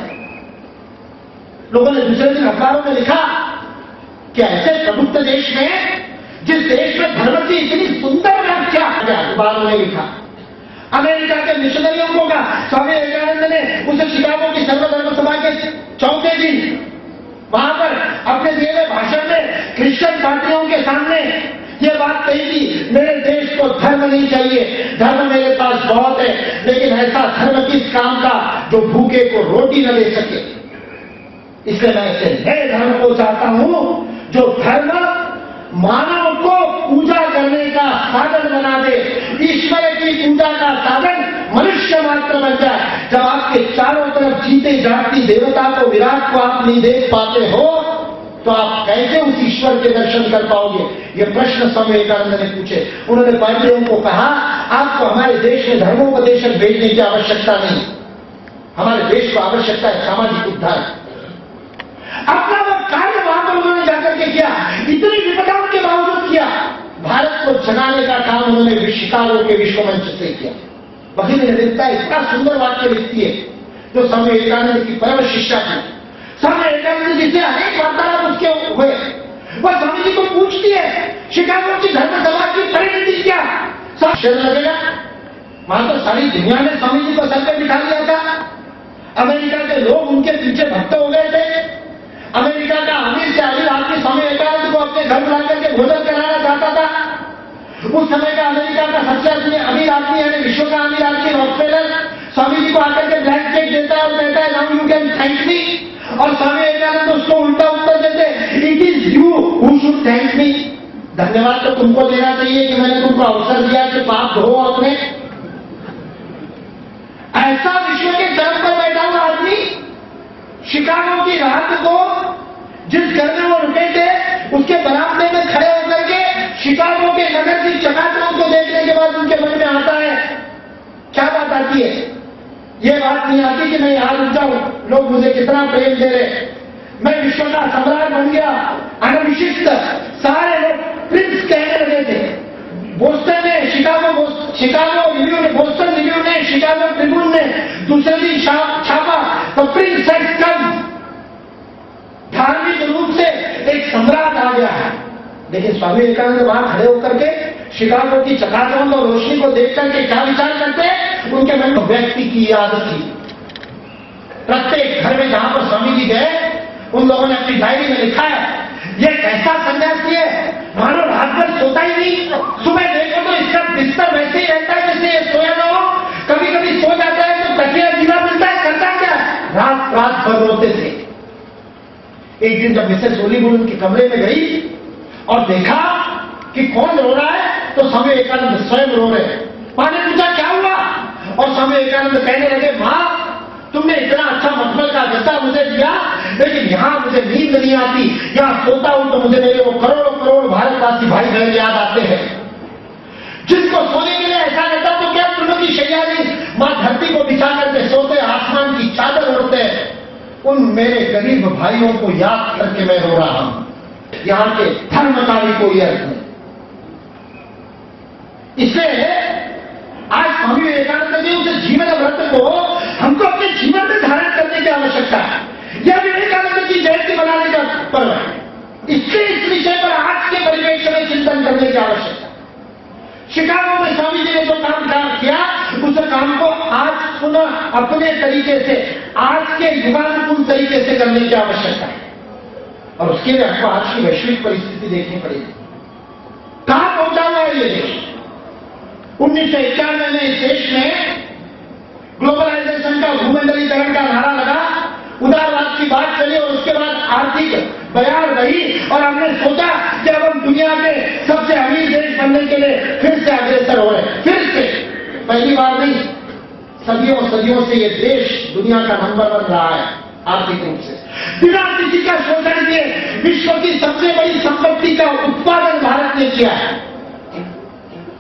लोगों ने दूसरे दिन अखबारों में लिखा कि ऐसे प्रबुद्ध देश में, जिस देश में धर्म की इतनी सुंदर व्याख्या, अखबारों ने लिखा। अमेरिका के मिशनरियों को कहा, स्वामी विवेकानंद ने उसे शिकागो की सर्वधर्म सभा के चौथे दिन वहां पर अपने दिए गए भाषण में क्रिश्चियन पार्टियों के सामने ये बात कही थी, मेरे देश को धर्म नहीं चाहिए, धर्म मेरे पास बहुत है, लेकिन ऐसा धर्म किस काम का जो भूखे को रोटी न दे सके। इसलिए मैं ऐसे नए धर्म को चाहता हूं जो धर्म मानव को पूजा करने का साधन बना दे, ईश्वर की पूजा का साधन मनुष्य मात्र बन जाए। जब आपके चारों तरफ जीते जागती देवता को, विराट को आप नहीं देख पाते हो, तो आप कैसे उस ईश्वर के दर्शन कर पाओगे? ये प्रश्न स्वामी विवेकानंद ने पूछे। उन्होंने पांडेयों को कहा, आपको हमारे देश में धर्मोपदेशक भेजने की आवश्यकता नहीं, हमारे देश को आवश्यकता है सामाजिक उद्धार। अपना वो कार्य वहां पर उन्होंने जाकर के किया, इतनी विपदाओं के बावजूद किया। भारत को जगाने का काम उन्होंने शिकागो के विश्व मंच से किया। भगिनी निवेदिता इतना सुंदर वाक्य लिखती है, जो स्वामी विवेकानंद की परम शिष्या थी। स्वामी विवेकानंद जी से अनेक वार्तालाप उसके हुए। वह स्वामी जी को पूछती है, शिकागो की धर्म सभा की परिणति क्या? आश्चर्य लगेगा, वहां तो सारी दुनिया ने स्वामी जी को सर पे बिठा लिया था। अमेरिका के लोग उनके पीछे भक्त हो गए थे। अमेरिका का अमीर से अमीर आदमी स्वामी विवेकानंद को अपने घर बुला करके भोजन कराना चाहता था। उस समय का अमेरिका का सबसे अमीर आदमी यानी विश्व का अमीर आदमी रॉकफेलर स्वामी जी को आकर के ब्लैंक चेक देता है और कहता है now you can thank me, और स्वामी विवेकानंद उसको उल्टा उत्तर देते, it is you who should thank me. धन्यवाद तो तुमको देना चाहिए कि मैंने तुमको अवसर दिया कि पाप धो अपने। ऐसा विश्व के चरम पर बैठा हुआ आदमी शिकागो की रात को जिस घर में वो रुके थे उसके बरामदे में खड़े होकर के शिकागो के नगर की चकाचौंध को देखने के बाद उनके मन में आता है, क्या बात आती है? ये बात नहीं आती कि मैं यहां रुक जाऊं, लोग मुझे कितना प्रेम दे रहे, मैं विश्व का सम्राट बन गया, अनविशिष्ट। सारे लोग प्रिंस कहने लगे थे। बोस्टन ने शिकागो रिव्यू ने, बोस्टन रिव्यू ने, शिकागो ट्रिब्यून ने दूसरे दिन छापा तो प्रिंस हैज कम। धार्मिक रूप से एक सम्राट आ गया है। लेकिन स्वामी विवेकानंद वहां खड़े होकर के शिकागो की चकाचौंध और रोशनी को देख करके क्या विचार करते हैं? उनके मन में व्यक्ति की याद थी। प्रत्येक घर में जहां पर स्वामी जी गए उन लोगों ने अपनी डायरी में लिखा है, ये कैसा सन्यासी है, मानो रात भर सोता ही नहीं, सुबह देखो तो इसका बिस्तर वैसे ही रहता है जैसे ये सोया ना हो, कभी कभी सो जाता है तो तकिया जीवा मिलता है, करता क्या? रात भर रोते थे। एक दिन जब मिसेस ओलीवुड उनके कमरे में गई और देखा कि कौन रो रहा है तो स्वामी विवेकानंद स्वयं रो रहे। मां ने पूछा क्या हुआ, और स्वामी विवेकानंद कहने लगे, मां तुमने इतना अच्छा मखमल का गद्दा मुझे दिया, लेकिन यहां मुझे नींद नहीं आती, यहां सोता हूं तो मुझे मेरे वो करोड़ों करोड़ भारतवासी भाई बहन याद आते हैं जिनको सोने के लिए ऐसा रहता तो क्या तुमों की शैया नहीं, मां धरती को बिछा करके सोते, आसमान की चादर ओढ़ते। उन मेरे गरीब भाइयों को याद करके मैं रो रहा हूं। यहां के धर्म का भी कोई अर्थ नहीं। इसलिए आज स्वामी विवेकानंद जी उस जीवन व्रत को हमको अपने जीवन में धारण करने की आवश्यकता है। यह विवेकानंद की जयंती बनाने का पर्व है। इसलिए इस विषय पर आज के परिवेश में चिंतन करने की आवश्यकता है। शिकागो में स्वामी जी ने जो काम किया उस काम को आज पुनः अपने तरीके से, आज के युगानुकूल तरीके से करने की आवश्यकता है। और उसके लिए आपको आज की वैश्विक परिस्थिति देखनी पड़ेगी। कहां पहुंचा हुआ है ये देश? 1991 में इस देश में ग्लोबलाइजेशन का, भूमंडलीकरण का नारा लगा, उदारवाद की बात चली और उसके बाद आर्थिक बयार रही और हमने सोचा कि अब हम दुनिया के सबसे अमीर देश बनने के लिए फिर से अग्रसर हो रहे। फिर से, पहली बार नहीं, सदियों से ये देश दुनिया का नंबर बन रहा है आर्थिक रूप से, बिना किसी का शोषण किए। विश्व की सबसे बड़ी संपत्ति का उत्पादन भारत ने किया है।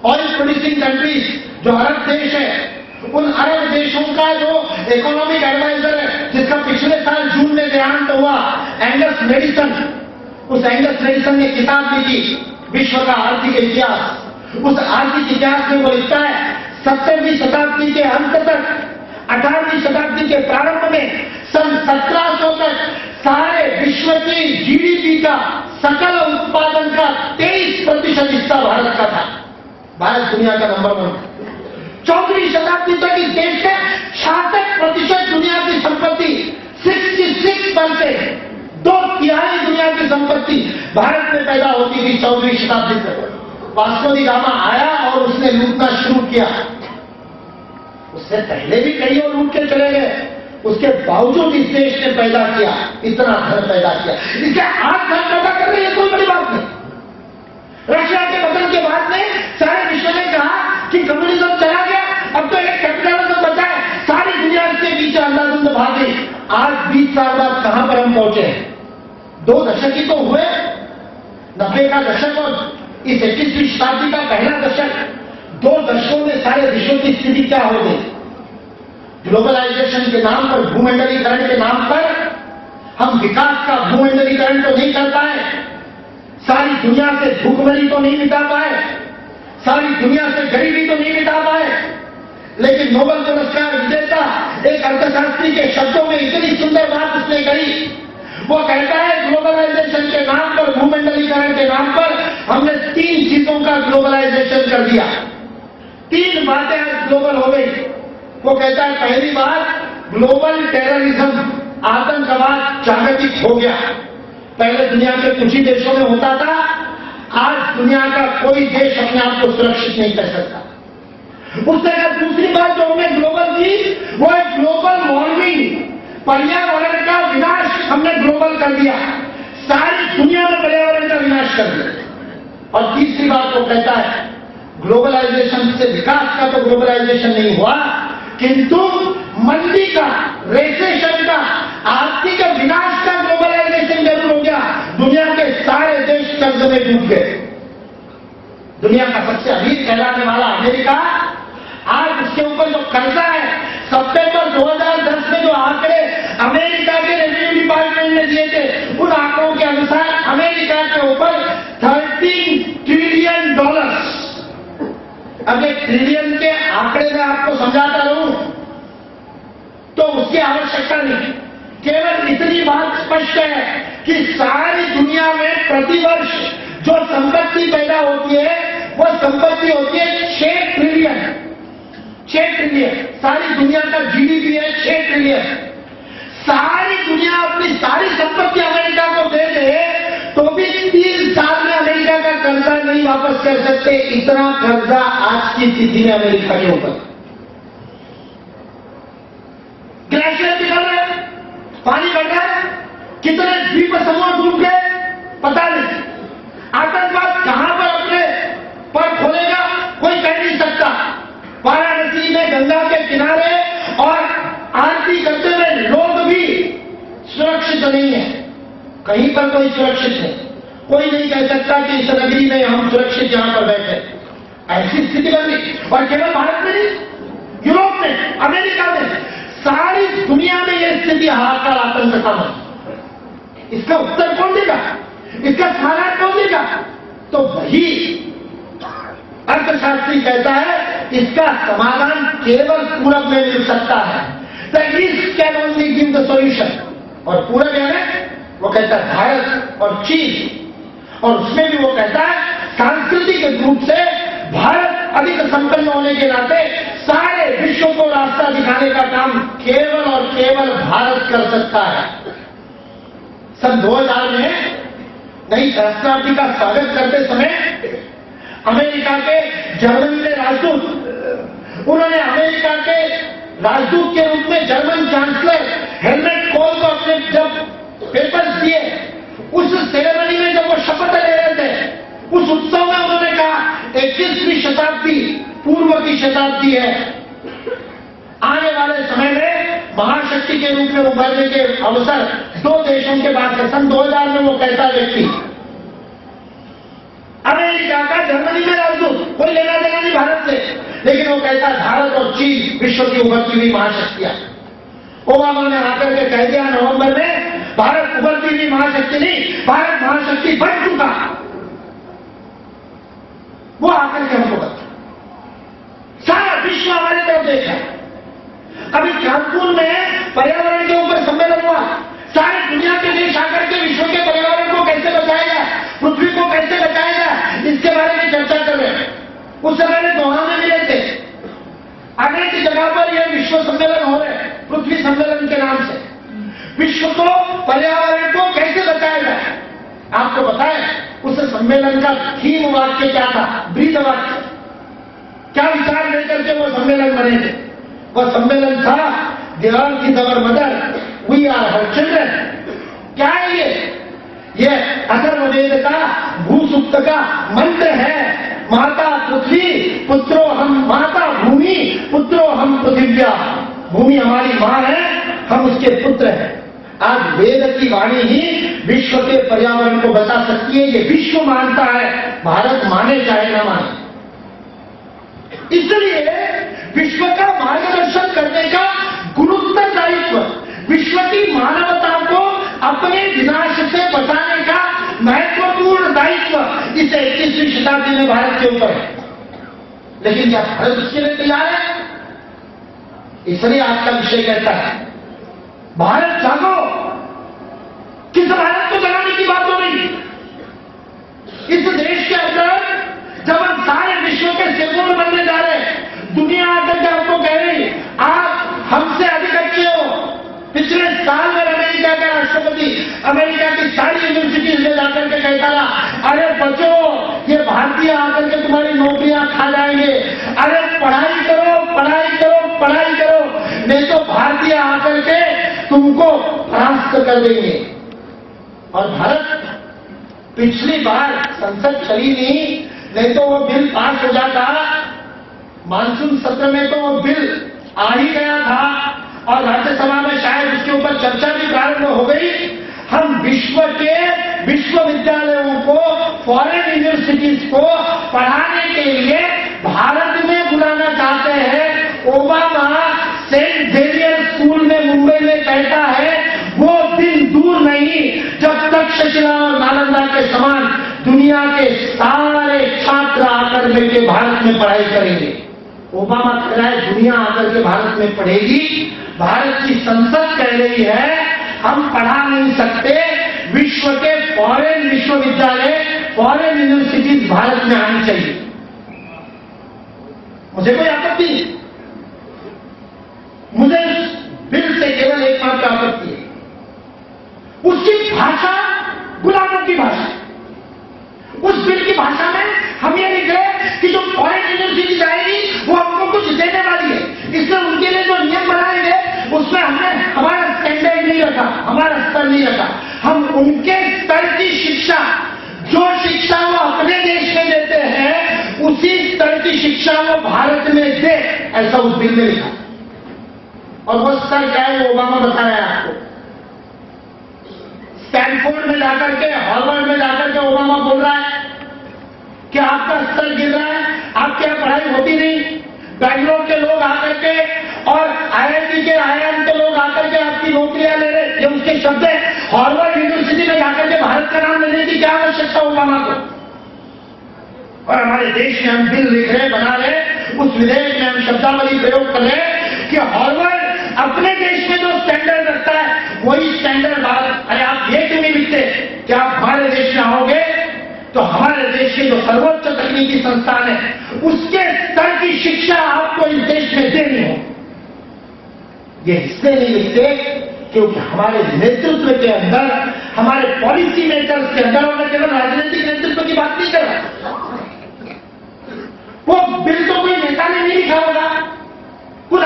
ऑयल प्रोड्यूसिंग कंट्रीज जो अरब देश है, उन अरब देशों का जो इकोनॉमिक एडवाइजर है, जिसका पिछले साल जून में देहांत हुआ, एंगस मेडिसन, उस एंगस मेडिसन ने किताब लिखी विश्व का आर्थिक इतिहास। उस आर्थिक इतिहास में वो लिखता है 17वीं शताब्दी के अंत तक, 18वीं शताब्दी के प्रारंभ में, सन 1700 तक सारे विश्व की जीडीपी का, सकल उत्पादन का 23% हिस्सा भारत का था। भारत दुनिया का नंबर 1। 14वीं शताब्दी तक इस देश के 66% दुनिया की संपत्ति, 66%, 2/3 दुनिया की संपत्ति भारत में पैदा होती थी 14वीं शताब्दी तक। वास्को डी गामा आया और उसने लूटना शुरू किया। उससे पहले भी कई और लूट के चले गए, उसके बावजूद इस देश ने पैदा किया, इतना धन पैदा किया। इसलिए आज धन पैदा कर रहे हैं, कोई बड़ी बात नहीं। रशिया के पतन के बाद में सारे विश्व ने कहा कि कम्युनिज्म चला गया, अब तो एक कैपिटलिज्म बचा है, सारी दुनिया के बीच अंधाधुंध भाग गई। आज 20 साल बाद कहां पर हम पहुंचे हैं? 2 दशक ही तो हुए, 90 का दशक और इस 21वीं शताब्दी का पहला दशक, 2 दशकों में सारे विश्व की स्थिति क्या हो गई? ग्लोबलाइजेशन के नाम पर, भूमंडलीकरण के नाम पर हम विकास का भूमंडलीकरण तो नहीं कर पाए, सारी दुनिया से भूखमरी तो नहीं मिटा पाए, सारी दुनिया से गरीबी तो नहीं मिटा पाए, लेकिन नोबेल पुरस्कार विजेता एक अर्थशास्त्री के शब्दों में इतनी सुंदर बात उसने कही। वो कहता है ग्लोबलाइजेशन के नाम पर, भूमंडलीकरण के नाम पर हमने 3 चीजों का ग्लोबलाइजेशन कर दिया। 3 बातें आज ग्लोबल हो गई। वो कहता है पहली बात, ग्लोबल टेररिज्म, आतंकवाद जागतिक हो गया। पहले दुनिया के कुछ ही देशों में होता था, आज दुनिया का कोई देश अपने आप को सुरक्षित नहीं कर सकता। उससे अगर दूसरी बात जो हमने ग्लोबल की, वो है ग्लोबल वार्मिंग, पर्यावरण का विनाश हमने ग्लोबल कर दिया, सारी दुनिया में पर्यावरण का विनाश कर दिया। और तीसरी बात वो कहता है ग्लोबलाइजेशन से विकास का तो ग्लोबलाइजेशन नहीं हुआ, किंतु मंदी का, रेसेशन का, आर्थिक विनाश का ग्लोबलाइजेशन जरूर हो गया। दुनिया के सारे देश कर्ज में डूब गए। दुनिया का सबसे अमीर कहलाने वाला अमेरिका, आज उसके ऊपर जो कर्जा है, सितंबर 2010 में जो आंकड़े अमेरिका के रेवेन्यू डिपार्टमेंट ने दिए थे, उन आंकड़ों के अनुसार अमेरिका के ऊपर $13 ट्रिलियन। अब एक ट्रिलियन के आंकड़े में आपको समझाता रहूं तो उसकी आवश्यकता नहीं, केवल इतनी बात स्पष्ट है कि सारी दुनिया में प्रतिवर्ष जो संपत्ति पैदा होती है, वो संपत्ति होती है 6 ट्रिलियन। 6 ट्रिलियन सारी दुनिया का जीडीपी है, 6 ट्रिलियन। सारी दुनिया अपनी सारी संपत्ति अमेरिका को दे दे तो भी 3 साल में अमेरिका का कर्जा नहीं वापस कर सकते। इतना कर्जा आज की स्थिति में अमेरिका के ऊपर। ग्लेशियर पिघल रहे हैं, पानी बढ़ रहा है, कितने द्वीप समूह डूब गए पता नहीं। आतंकवाद कहां पर अपने पर खोलेगा कोई कह नहीं सकता। वाराणसी में गंगा के किनारे और आरती करते हुए लोग भी सुरक्षित नहीं है, कहीं पर कोई सुरक्षित नहीं। कोई नहीं कह सकता कि इस नगरी में हम सुरक्षित यहां पर बैठे। ऐसी स्थिति बन गई। और केवल भारत में नहीं, यूरोप में, अमेरिका में, सारी दुनिया में यह स्थिति हाहाकार आतंक का बनी। इसका उत्तर कौन देगा, इसका समाधान कौन देगा? तो वही अर्थशास्त्री कहता है इसका समाधान केवल पूरब में मिल सकता है। The east can only give the solution. और पूरब है वो कहता है भारत और चीन। और उसमें भी वो कहता है सांस्कृतिक रूप से भारत अधिक संपन्न होने के नाते सारे विश्व को रास्ता दिखाने का काम केवल और केवल भारत कर सकता है। सन 2000 में नई सहस्त्राब्दी का स्वागत करते समय अमेरिका के जर्मनी में राजदूत, उन्होंने अमेरिका के राजदूत के रूप में जर्मन चांसलर हेलमेट कोल को अपने जब पेपर्स दिए, उस सेरेमनी में जब वो शपथ ले रहे थे, उस उत्सव में उन्होंने कहा 21वीं शताब्दी पूर्व की शताब्दी है, आने वाले समय में महाशक्ति के रूप में उभरने के अवसर 2 देशों के बाद है। सन 2000 में वो कहता व्यक्ति, अमेरिका का जर्मनी में राजदूत, कोई लेना देना नहीं भारत से, लेकिन वो कहता भारत और चीन विश्व की उभरती हुई महाशक्तियां। ओबामा ने आकर के कह दिया नवंबर में, भारत उभरती हुई महाशक्ति नहीं, भारत महाशक्ति बन चुका। वो आकर के हमको बता, सारा विश्व हमारे तरफ देखा। अभी कानपुर में पर्यावरण के ऊपर सम्मेलन हुआ, सारी दुनिया के देश आकर के विश्व के पर्यावरण को कैसे बचाएगा, पृथ्वी को कैसे बचाएगा, इसके बारे में चर्चा कर रहे हैं। उस समय में दोहा में मिले थे, अनेक जगह पर यह विश्व सम्मेलन हो रहे हैं, पृथ्वी सम्मेलन के नाम से। विश्व को, पर्यावरण को कैसे बचाएगा? आपको पता है उस सम्मेलन का थीम वाक्य क्या था, ब्रीद वाक्य, क्या विचार लेकर के वो सम्मेलन बने थे? वह सम्मेलन था the earth is our mother, we are her children. क्या है ये अथर्ववेद का भूसुप्त का मंत्र है। माता पृथ्वी पुत्रो हम, माता भूमि पुत्रो हम पृथिव्या। भूमि हमारी मां है, हम उसके पुत्र हैं। आज वेद की वाणी ही विश्व के पर्यावरण को बचा सकती है। ये विश्व मानता है, भारत माने चाहे ना माने। इसलिए विश्व का मार्गदर्शन करने का गुरुत्तरदायित्व, विश्व की मानवता को अपने विनाश से बचाने का महत्वपूर्ण दायित्व इस 21वीं शताब्दी में भारत के ऊपर है। लेकिन क्या भारत उसके लिए तैयार है? इसलिए आज का विषय कहता है भारत जागो। किस भारत को जगाने की बात हो रही? इस देश के अंदर जब हम सारे विश्व के सिरमौर बनने जा रहे हैं, दुनिया आकर के हमको कह रही आप हमसे अधिक अच्छे हो। पिछले साल में अमेरिका का राष्ट्रपति अमेरिका की सारी यूनिवर्सिटीज में जाकर के कहता रहा, अरे बच्चों, ये भारतीय आकर के तुम्हारी नौकरियां खा जाएंगे। अरे पढ़ाई करो, पढ़ाई करो, पढ़ाई करो, नहीं तो भारतीय आकर के तुमको परास्त कर देंगे। और भारत पिछली बार संसद चली नहीं तो वो बिल पास हो जाता। मानसून सत्र में तो वो बिल आ ही गया था और राज्यसभा में शायद उसके ऊपर चर्चा भी प्रारंभ हो गई। हम विश्व के विश्वविद्यालयों को, फॉरेन यूनिवर्सिटीज को पढ़ाने के लिए भारत में बुलाना चाहते हैं। ओबामा सेंट जेवियर स्कूल में मुंबई में कहता है वो दिन दूर नहीं जब तक्षशिला और नालंदा के समान दुनिया के सारे छात्र आकर के भारत में पढ़ाई करेंगे। ओबामा कह रहा है दुनिया आकर के भारत में पढ़ेगी। भारत की संसद कह रही है हम पढ़ा नहीं सकते। विश्व के फॉरेन विश्वविद्यालय, फॉरेन यूनिवर्सिटीज भारत में आनी चाहिए। मुझे कोई आपत्ति नहीं। मुझे उस बिल से केवल एकमात्र आपत्ति है, उसकी भाषा गुलामों की भाषा। उस बिल की भाषा में हम ये लिख रहे कि जो फॉरेन यूनिवर्सिटीज आएगी वो हमको कुछ देने वाली है, इसलिए उनके लिए जो नियम बनाएंगे उसमें हमने हमारा स्टैंडर्ड नहीं रखा, हमारा स्तर नहीं रखा। हम उनके स्तर की शिक्षा, जो शिक्षा वो अपने देश में देते हैं उसी स्तर की शिक्षा वो भारत में दे, ऐसा उस बिल में लिखा। और वो स्तर क्या है वो ओबामा बता रहा है आपको। स्टैनफोर्ड में जाकर के, हार्वर्ड में जाकर के ओबामा बोल रहा है कि आपका स्तर गिर रहा है, आपके यहां पढ़ाई होती नहीं। बैंगलोर के लोग आकर के और आईआईटी के, आईआईएम के लोग आकर के आपकी नौकरियां ले रहे, ये उसके शब्द है। हार्वर्ड यूनिवर्सिटी में जाकर के भारत का नाम लेने की क्या आवश्यकता ओबामा को? और हमारे देश में हम बिल लिख रहे, बना रहे, उस विधेयक में हम शब्दावली प्रयोग कर रहे कि हार्वर्ड अपने देश में जो स्टैंडर्ड रखता है वही स्टैंडर्ड भारत। अरे आप ये क्यों नहीं लिखते कि आप हमारे देश में आओगे तो हमारे देश के जो सर्वोच्च तकनीकी संस्थान है उसके स्तर की शिक्षा आपको इस देश में देनी हो। ये इसलिए नहीं लिखते क्योंकि हमारे नेतृत्व के अंदर, हमारे पॉलिसी मेकर्स के अंदर, और मैं केवल राजनीतिक नेतृत्व की बात नहीं कर रहा, वो बिल तो कोई नेता ने नहीं लिखा होगा, कुछ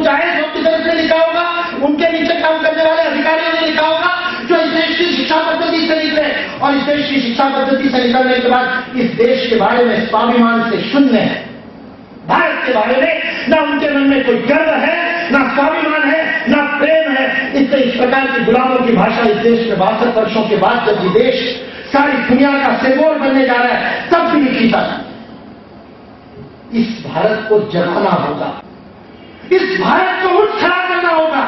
आईएएस ऑफिसर ने लिखा होगा, उनके नीचे काम करने वाले अधिकारियों ने लिखा होगा जो इस देश की शिक्षा पद्धति से निकले। और इस देश की शिक्षा पद्धति से निकलने के बाद इस देश के बारे में स्वाभिमान से शून्य है। भारत के बारे में ना उनके मन में कोई गर्व है, ना स्वाभिमान है, ना प्रेम है। इससे इस प्रकार की गुलामों की भाषा इस देश में 62 वर्षों के बाद जब ये देश सारी दुनिया का सिरमौर बनने जा रहा है तब भी लिखी था। इस भारत को जगाना होगा, इस भारत को उठ खड़ा करना होगा।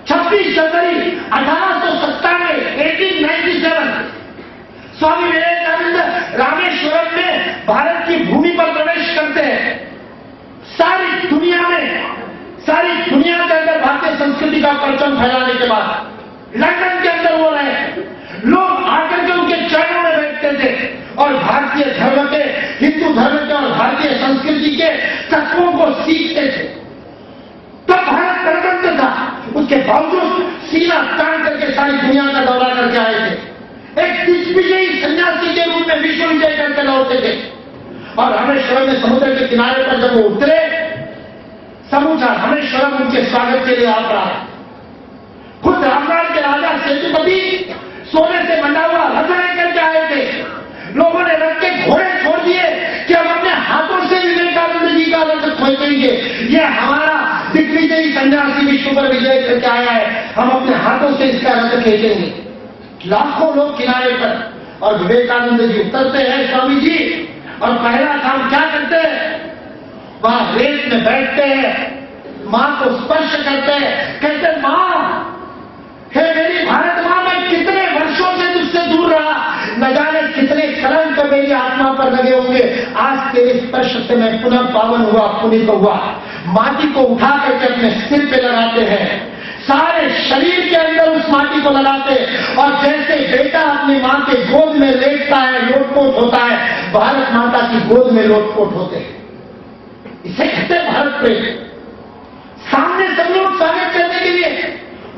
26 जनवरी 1897 1897 स्वामी विवेकानंद रामेश्वरम में भारत की भूमि पर प्रवेश करते हैं। सारी दुनिया के अंदर भारतीय संस्कृति का परचम फैलाने के बाद लंदन के अंदर वो रहे, लोग आकर के उनके चरणों में बैठते थे और भारतीय धर्म के, हिंदू धर्म के और भारतीय संस्कृति के तत्वों को सीखते थे। तब भारत गणतंत्र था, उसके बावजूद सीना तान करके सारी दुनिया का दौरा करके आए थे। एक दिग्विजयी सन्यासी के रूप में विश्व विजय करके लौटे थे। और रामेश्वरम में समुद्र के किनारे पर जब वो उतरे, समूचा रामेश्वरम उनके स्वागत के लिए आ पड़ा। खुद रामनाथ के राजा सेतुपति सोने से बंधा हुआ रथ लेकर के आए थे। लोगों ने रथ के घोड़े छोड़ दिए कि हम अपने हाथों से विवेकानंद जी का रथ खोजेंगे। ये हमारा दिग्विजयी सन्यासी विश्व पर विजय करके आया है, हम अपने हाथों से इसका रथ खींचेंगे। लाखों लोग किनारे पर और विवेकानंद जी उतरते हैं स्वामी जी, और पहला काम क्या करते हैं? वहां रेत में बैठते हैं, मां को स्पर्श करते हैं, कहते मां, हे मेरी भारत मां, मैं कितने वर्षों से तुझसे दूर रहा, न जाने कितने कलंक मेरी आत्मा पर लगे होंगे, आज तेरे स्पर्श से मैं पुनः पावन हुआ, पुनीत हुआ। माटी को उठा करके अपने सिर पे लगाते हैं, सारे शरीर के अंदर उस माटी को लगाते, और जैसे बेटा अपनी मां के गोद में लेटता है, लोटपोट होता है, भारत माता की गोद में लोटपोट होते हैं। इसे कहते हैं भारत प्रेम। सामने सब लोग स्वागत करने के लिए,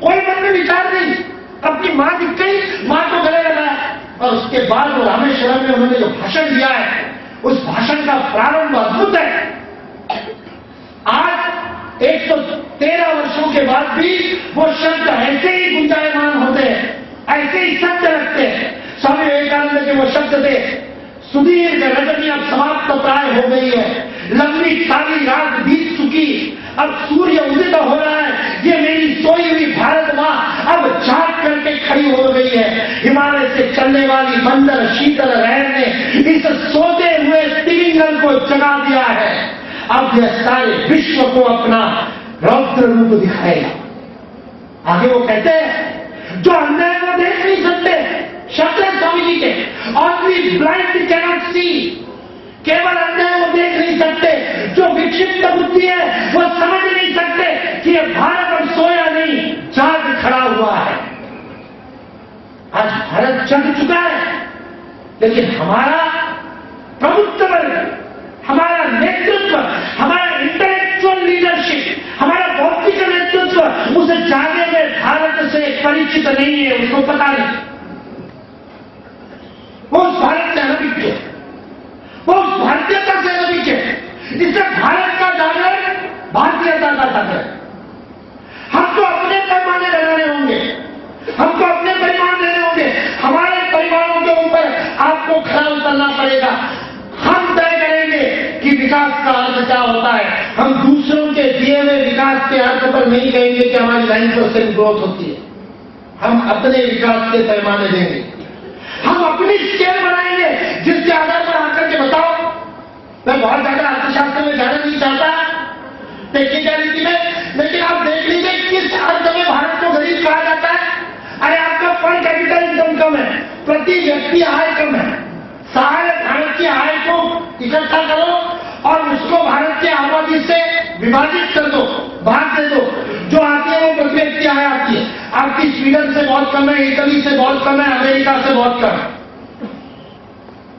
कोई मन में विचार नहीं, अपनी मां दिख गई, मां को गले लगाया, और उसके बाद वो रामेश्वरम में उन्होंने जो भाषण दिया है, उस भाषण का प्रारंभ अद्भुत है। आज 113 वर्षों के बाद भी वो शब्द ऐसे ही गुंजायमान होते हैं, ऐसे ही सत्य रखते हैं। स्वामी विवेकानंद के वो शब्द थे, सुदीर्घ रजनी अब समाप्त प्राय हो गई है, लंबी काली रात बीत चुकी, अब सूर्य उदित हो रहा है, ये मेरी सोई हुई भारत मां अब जाग करके खड़ी हो गई है। हिमालय से चलने वाली मंदर शीतल लहर ने इस सोते हुए तिमिंगल को जगा दिया है, अब यह सारे विश्व को अपना रौद्र रूप दिखाएगा। आगे वो कहते हैं, जो अंधे हैं वो देख नहीं सकते, शब्द है स्वामी जी के, ओनली ब्लाइंड कैनॉट सी, केवल अंधे वो देख नहीं सकते, जो विक्षिप्त बुद्धि है वो समझ नहीं सकते कि ये भारत अब सोया नहीं, जाग खड़ा हुआ है। आज भारत जग चुका है, लेकिन हमारा प्रभुत्व वर्ग, हमारा नेतृत्व, हमारा इंटेलेक्चुअल लीडरशिप, हमारा भौतिक नेतृत्व उस जागे में भारत से परिचित नहीं है, उसको पता नहीं। वो उस भारत से अनभिज्ञ है, वो उस भारतीयता से अनभिज्ञ है। इससे भारत का जागरण भारतीयता का जागरण। हमको अपने पैमाने लगाने होंगे, हमको अपने परिमाण देने होंगे, हमारे परिमाणों के ऊपर आपको खरा उतरना पड़ेगा। हम तय करेंगे कि विकास का अर्थ क्या होता है। हम दूसरों के दिए हुए विकास के अर्थ पर नहीं कहेंगे कि हमारी 9% ग्रोथ होती है, हम अपने विकास के पैमाने देंगे, हम अपनी स्केल बनाएंगे, जिसके आधार पर आकर के बताओ। मैं बहुत ज्यादा अर्थशास्त्र में जाना नहीं चाहता, टेक्निकलिटी में, लेकिन आप देख लीजिए किस अर्थ में भारत को गरीब कहा जाता है। अरे आपका पर कैपिटल इनकम कम है, प्रति व्यक्ति आय कम है, सारे भारत की आय को इकट्ठा करो और उसको भारत की आबादी से विभाजित कर दो, भाग दे दो, जो आती है वो प्रति व्यक्ति आय आती है। आपकी स्वीडन से बहुत कम है, इटली से बहुत कम है, अमेरिका से बहुत कम है।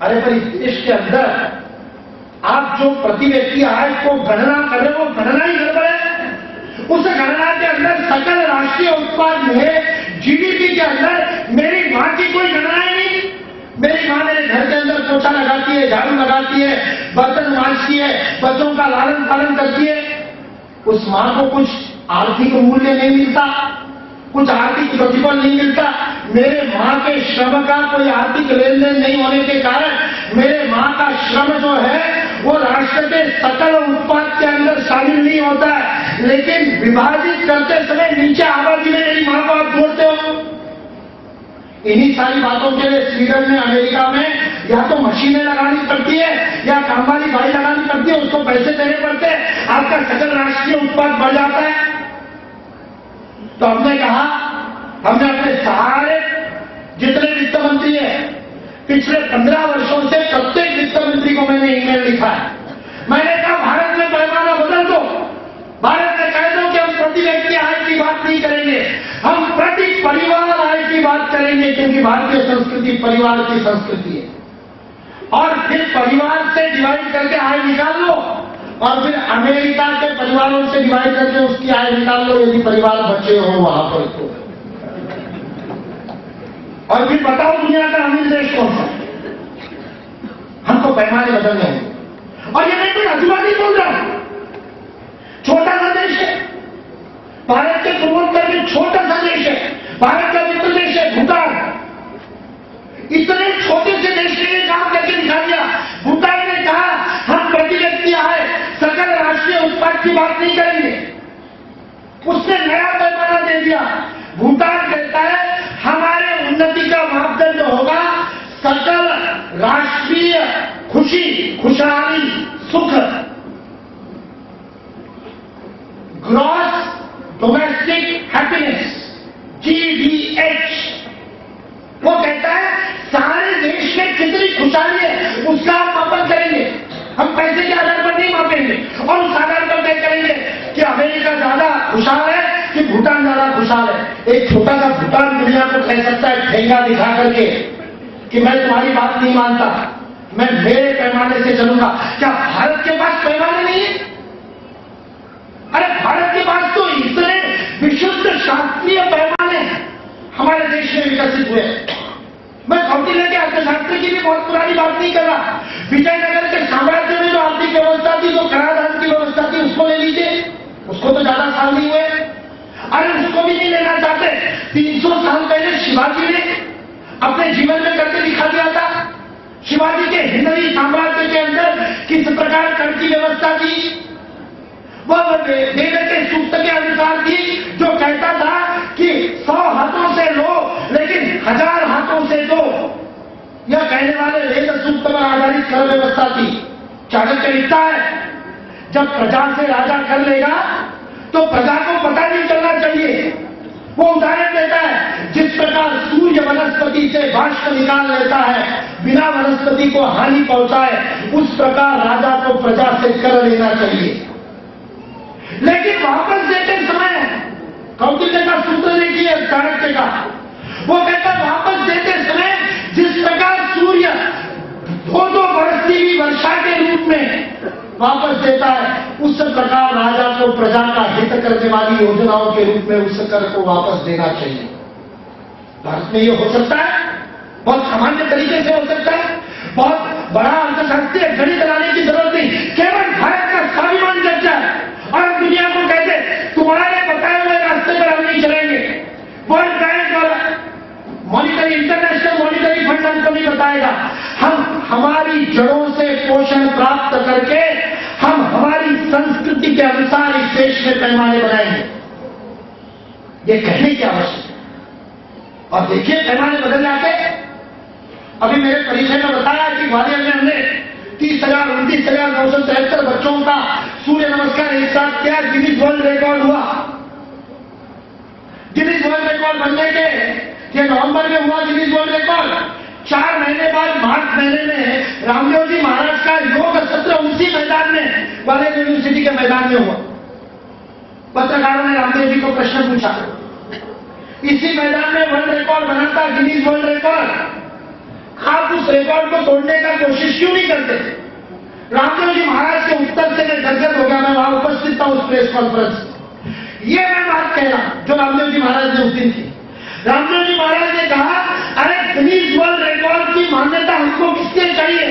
अरे पर इस देश के अंदर आप जो प्रति व्यक्ति आय को गणना कर रहे हो, वो गणना ही गड़बड़ है। उस गणना के अंदर सकल राष्ट्रीय उत्पाद में जीडीपी के अंदर मेरी मां की कोई गणना ही नहीं। मेरी मां मेरे घर के अंदर पोछा लगाती है, झाड़ू लगाती है, बर्तन मांजती है, बच्चों का लालन पालन करती है। उस मां को कुछ आर्थिक मूल्य नहीं मिलता, कुछ आर्थिक प्रतिफल नहीं मिलता। मेरे मां के श्रम का कोई आर्थिक लेन देन नहीं होने के कारण मेरे मां का श्रम जो है वो राष्ट्र के सकल उत्पाद के अंदर शामिल नहीं होता है, लेकिन विभाजित करते समय नीचे आबादी में मेरी मां को आप जोड़ते हो। इन्हीं सारी बातों के लिए स्वीडन में, अमेरिका में या तो मशीनें लगानी पड़ती है या काम वाली भाई लगानी पड़ती है, उसको पैसे देने पड़ते हैं, आपका सकल राष्ट्रीय उत्पाद बढ़ जाता है। तो हमने कहा, हमने अपने सारे जितने वित्त मंत्री हैं, पिछले 15 वर्षों से प्रत्येक वित्त मंत्री को मैंने ईमेल लिखा है। मैंने कहा भारत में पैमाना बदल दो, भारत में कह दो कि हम प्रति व्यक्ति आय की बात नहीं करेंगे, हम प्रति परिवार आय की बात करेंगे, क्योंकि भारतीय संस्कृति परिवार की संस्कृति है। और फिर परिवार से डिवाइड करके आय निकाल लो, और फिर अमेरिका के परिवारों से डिवाइड करके उसकी आय निकाल लो, यदि परिवार बचे हो वहां पर तो। और फिर बताओ दुनिया का अमीर देश कौन सा। हमको पैमाने बदलने होंगे। और ये मैं कोई अजूबानी बोल रहा हूं, छोटा सा देश है भारत के पूर्वोत्तर में, छोटा सा देश है, भारत का मित्र देश है भूटान। इतने छोटे से देश के लिए काम करके दिखा दिया। भूटान ने कहा हम प्रति व्यक्ति आय सकल राष्ट्रीय उत्पाद की बात नहीं करेंगे, उसने नया पैमाना दे दिया। भूटान कहता है हमारे उन्नति का मापदंड होगा सकल राष्ट्रीय खुशी, खुशहाली, सुख, ग्रॉस डोमेस्टिक हैप्पीनेस, GDH। वो कहता है सारे देश में कितनी खुशहाली है उसका आप मापन करेंगे, हम पैसे के आधार पर नहीं मापेंगे और उस आधार पर तय करेंगे कि अमेरिका ज्यादा खुशहाल है कि भूटान ज्यादा खुशहाल है। एक छोटा सा भूटान दुनिया को कह सकता है ठेंगा दिखा करके कि मैं तुम्हारी बात नहीं मानता, मैं मेरे पैमाने से चलूंगा। क्या भारत के पास पैमाने नहीं है? अरे भारत के पास तो इतने विशुद्ध शास्त्रीय पैमाने हमारे देश में विकसित हुए। मैं कौटिल्य के अर्थशास्त्र की भी बहुत पुरानी बात नहीं कर रहा। विजयनगर के साम्राज्य में जो आर्थिक व्यवस्था थी, जो कराधान की व्यवस्था थी, उसको ले लीजिए, उसको तो ज्यादा साल नहीं हुए। अरे उसको भी नहीं लेना चाहते। 300 साल पहले शिवाजी ने अपने जीवन में करके दिखा दिया था। शिवाजी के हिंदवी साम्राज्य के अंदर किस प्रकार कर की व्यवस्था थी, वह वेद के सूक्त के अनुसार थी, जो कहता था कि 100 हाथों से लो लेकिन 1000 हाथों से दो। यह कहने वाले वेद सूक्त पर आधारित कर व्यवस्था थी। चाणक्य लिखता है जब प्रजा से राजा कर लेगा तो प्रजा को पता नहीं चलना चाहिए। वो उदाहरण देता है जिस प्रकार सूर्य वनस्पति से बाष्प निकाल लेता है बिना वनस्पति को हानि पहुंचाए, उस प्रकार राजा को प्रजा से कर लेना चाहिए। लेकिन वापस देते समय कौटिल्य का सूत्र देखिए चाणक्य का, वो कहता वापस देते समय जिस प्रकार सूर्य 2-2 बरसती हुई वर्षा के रूप में वापस देता है, उस प्रकार राजा को प्रजा का हित करने वाली योजनाओं के रूप में उस कर को वापस देना चाहिए। भारत में ये हो सकता है, बहुत सामान्य तरीके से हो सकता है, बहुत बड़ा अर्थशास्त्रीय गणित लाने की जरूरत नहीं, केवल भारत का स्वाभिमान जग जाए और दुनिया को कहते तुम्हारे बताए हुए रास्ते पर हम नहीं चलेंगे। वर्ल्ड बैंक और मॉनिटरी इंटरनेशनल मॉनिटरी फंड हमको नहीं बताएगा, हम हमारी जड़ों से पोषण प्राप्त करके हम हमारी संस्कृति के अनुसार इस देश में पैमाने बनाएंगे। ये कहने की आवश्यकता है। और देखिए पैमाने बदल जाते। अभी मेरे परिचय में बताया कि ग्वालियर में हमने 30,29,973 बच्चों का सूर्य नमस्कार एक साथ किया। गिनीज वर्ल्ड रिकॉर्ड हुआ। गिनीज वर्ल्ड रिकॉर्ड बनने के ये नवंबर में हुआ गिनीज वर्ल्ड रिकॉर्ड। 4 महीने बाद मार्च महीने में रामदेव जी महाराज का योग सत्र उसी मैदान में, ग्वालियर यूनिवर्सिटी के मैदान में हुआ। पत्रकारों ने रामदेव जी को प्रश्न पूछा, इसी मैदान में वर्ल्ड रिकॉर्ड बना था, गिनीज वर्ल्ड रिकॉर्ड, आप उस रिकॉर्ड को तोड़ने का कोशिश क्यों नहीं करते? रामदेव जी महाराज के उत्तर से मैं गदगद हो गया। मैं वहां उपस्थित था उस प्रेस कॉन्फ्रेंस। ये मैं बात कह रहा जो रामदेव जी महाराज ने उस दिन थी। रामदेव जी महाराज ने कहा, अरे गिनीज वर्ल्ड रिकॉर्ड की मान्यता हमको किससे चाहिए?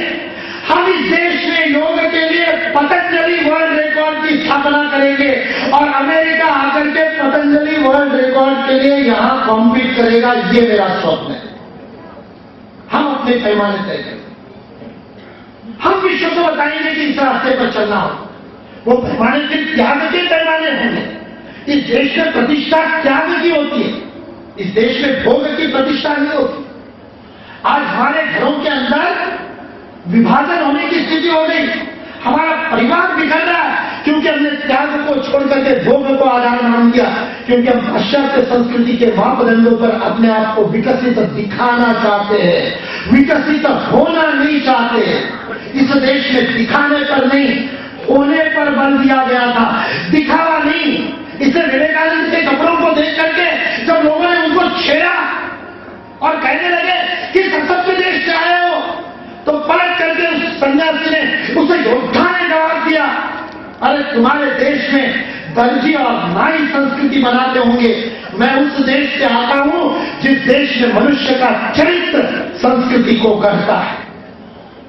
हम इस देश में योग के लिए पतंजलि वर्ल्ड रिकॉर्ड की स्थापना करेंगे और अमेरिका आकर के पतंजलि वर्ल्ड रिकॉर्ड के लिए यहां कॉम्पीट करेगा। ये मेरा स्वप्न है। हम अपने पैमाने तय करेंगे, हम विश्व को बताएंगे कि इस रास्ते पर चलना हो। वो पैमाने के त्याग के पैमाने होंगे। इस देश में प्रतिष्ठा त्याग की होती है, इस देश में भोग की प्रतिष्ठा नहीं होती। आज हमारे घरों के अंदर विभाजन होने की स्थिति हो गई। हमारा परिवार बिखर रहा है क्योंकि हमने त्याग को छोड़ करके भोग को आधार मान दिया, क्योंकि हम पाश्चात्य संस्कृति के मापदंडों पर अपने आप को विकसित दिखाना चाहते हैं, विकसित होना नहीं चाहते। इस देश में दिखाने पर नहीं, होने पर बल दिया गया था, दिखावा नहीं। इसे विवेकानंद के कपड़ों को देख करके जब लोगों ने उनको छेड़ा और कहने लगे कि सशक्त देश से आए हो, तो पलट करके उस सन्यासी ने, उसे योद्धा ने जवाब दिया, अरे तुम्हारे देश में दर्जी और नाई संस्कृति बनाते होंगे, मैं उस देश से आता हूं जिस देश में मनुष्य का चरित्र संस्कृति को गढ़ता है।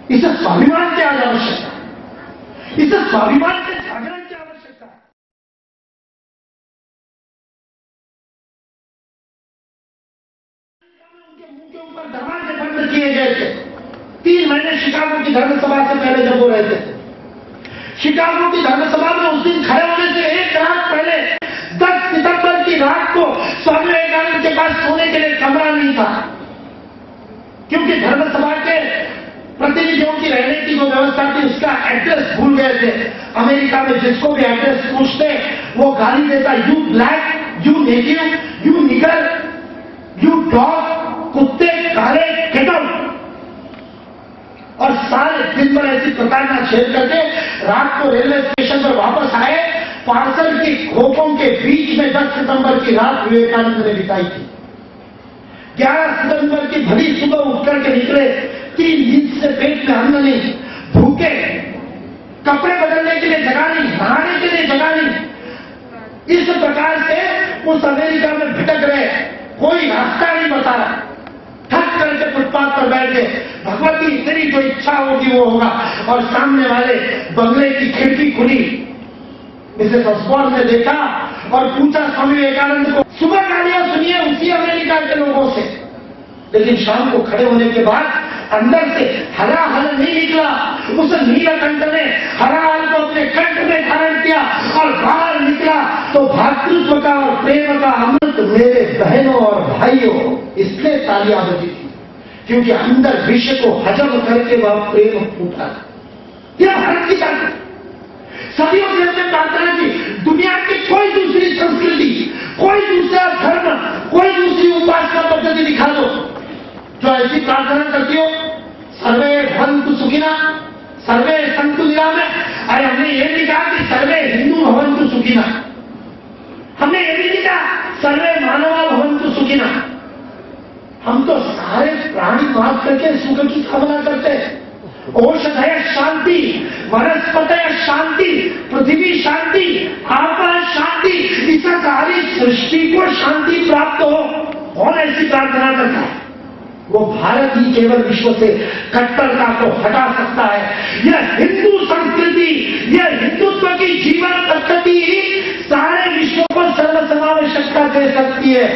इसे स्वाभिमान की आवश्यकता है, इसे स्वाभिमान के जागरण की आवश्यकता है। उनके मुंह के ऊपर दरवाजे बंद किए गए थे 3 महीने शिकागो की धर्मसभा से पहले जब वो रहते थे। शिकागो की धर्मसभा में उस दिन खड़े होने से 1 रात पहले 10 सितंबर की रात को स्वामी विवेकानंद के पास सोने के लिए कमरा नहीं था, क्योंकि धर्मसभा के प्रतिनिधियों की रहने की जो व्यवस्था थी उसका एड्रेस भूल गए थे। अमेरिका में जिसको भी एड्रेस पूछते वो गाली देता, you black, you native, you nigger, you dog, कुत्ते काले, गेट आउट। और सारे दिन भर ऐसी प्रताड़ना झेल करके रात को रेलवे स्टेशन पर वापस आए। पार्सल की खोपों के बीच में 10 सितंबर की रात विवेकानंद ने बिताई थी। 11 सितंबर की भली सुबह उठकर के निकले, 3 दिन से पेट में अन्न नहीं, भूखे, कपड़े बदलने के लिए जगह नहीं, नहाने के लिए जगह नहीं। इस प्रकार से उस अमेरिका में भटक रहे, कोई रास्ता नहीं बता रहा, थक करके फुटपाथ पर बैठ गए। भगवती तेरी जो इच्छा होगी वो होगा। और सामने वाले बंगले की खिड़की खुली, मिसेस ऑसबॉर्न ने देखा और पूछा स्वामी विवेकानंद को, सुबह गालियां सुनिए उसी अमेरिका के लोगों से, लेकिन शाम को खड़े होने के बाद अंदर से हरा हल नहीं निकला। उस नीलकंठ ने हरा हल को अपने कंठ में धारण किया और बाहर निकला तो भातृत्व का और प्रेम का अमृत मेरे बहनों और भाइयों, इसलिए तालियां बजी थी क्योंकि अंदर विश्व को हजम करके वह प्रेम फूटा। यह भारत की ताकत। सदियों से हमने प्रार्थना की, दुनिया की कोई दूसरी संस्कृति, कोई दूसरा धर्म, कोई दूसरी उपासना पद्धति दिखा दो जो ऐसी प्रार्थना करती हो, सर्वे भवन्तु सुखिनः, सर्वे सन्तु निरामयाः। अरे हमने ये नहीं कहा कि सर्वे हिंदू भवन्तु सुखिनः, हमने ये भी नहीं कहा सर्वे मानवा भवन्तु सुखिनः। हम तो सारे प्राणी मार करके सुख की कामना करते हैं। औषधय शांति, वनस्पतय शांति, पृथ्वी शांति, आकाश शांति, इस सारी सृष्टि को शांति प्राप्त हो, कौन ऐसी प्रार्थना करता है? वो भारत ही केवल विश्व से कट्टरता को हटा सकता है। यह हिंदू संस्कृति, यह हिंदुत्व की जीवन पद्धति सारे विश्व को सर्वसमावेशकता दे सकती है।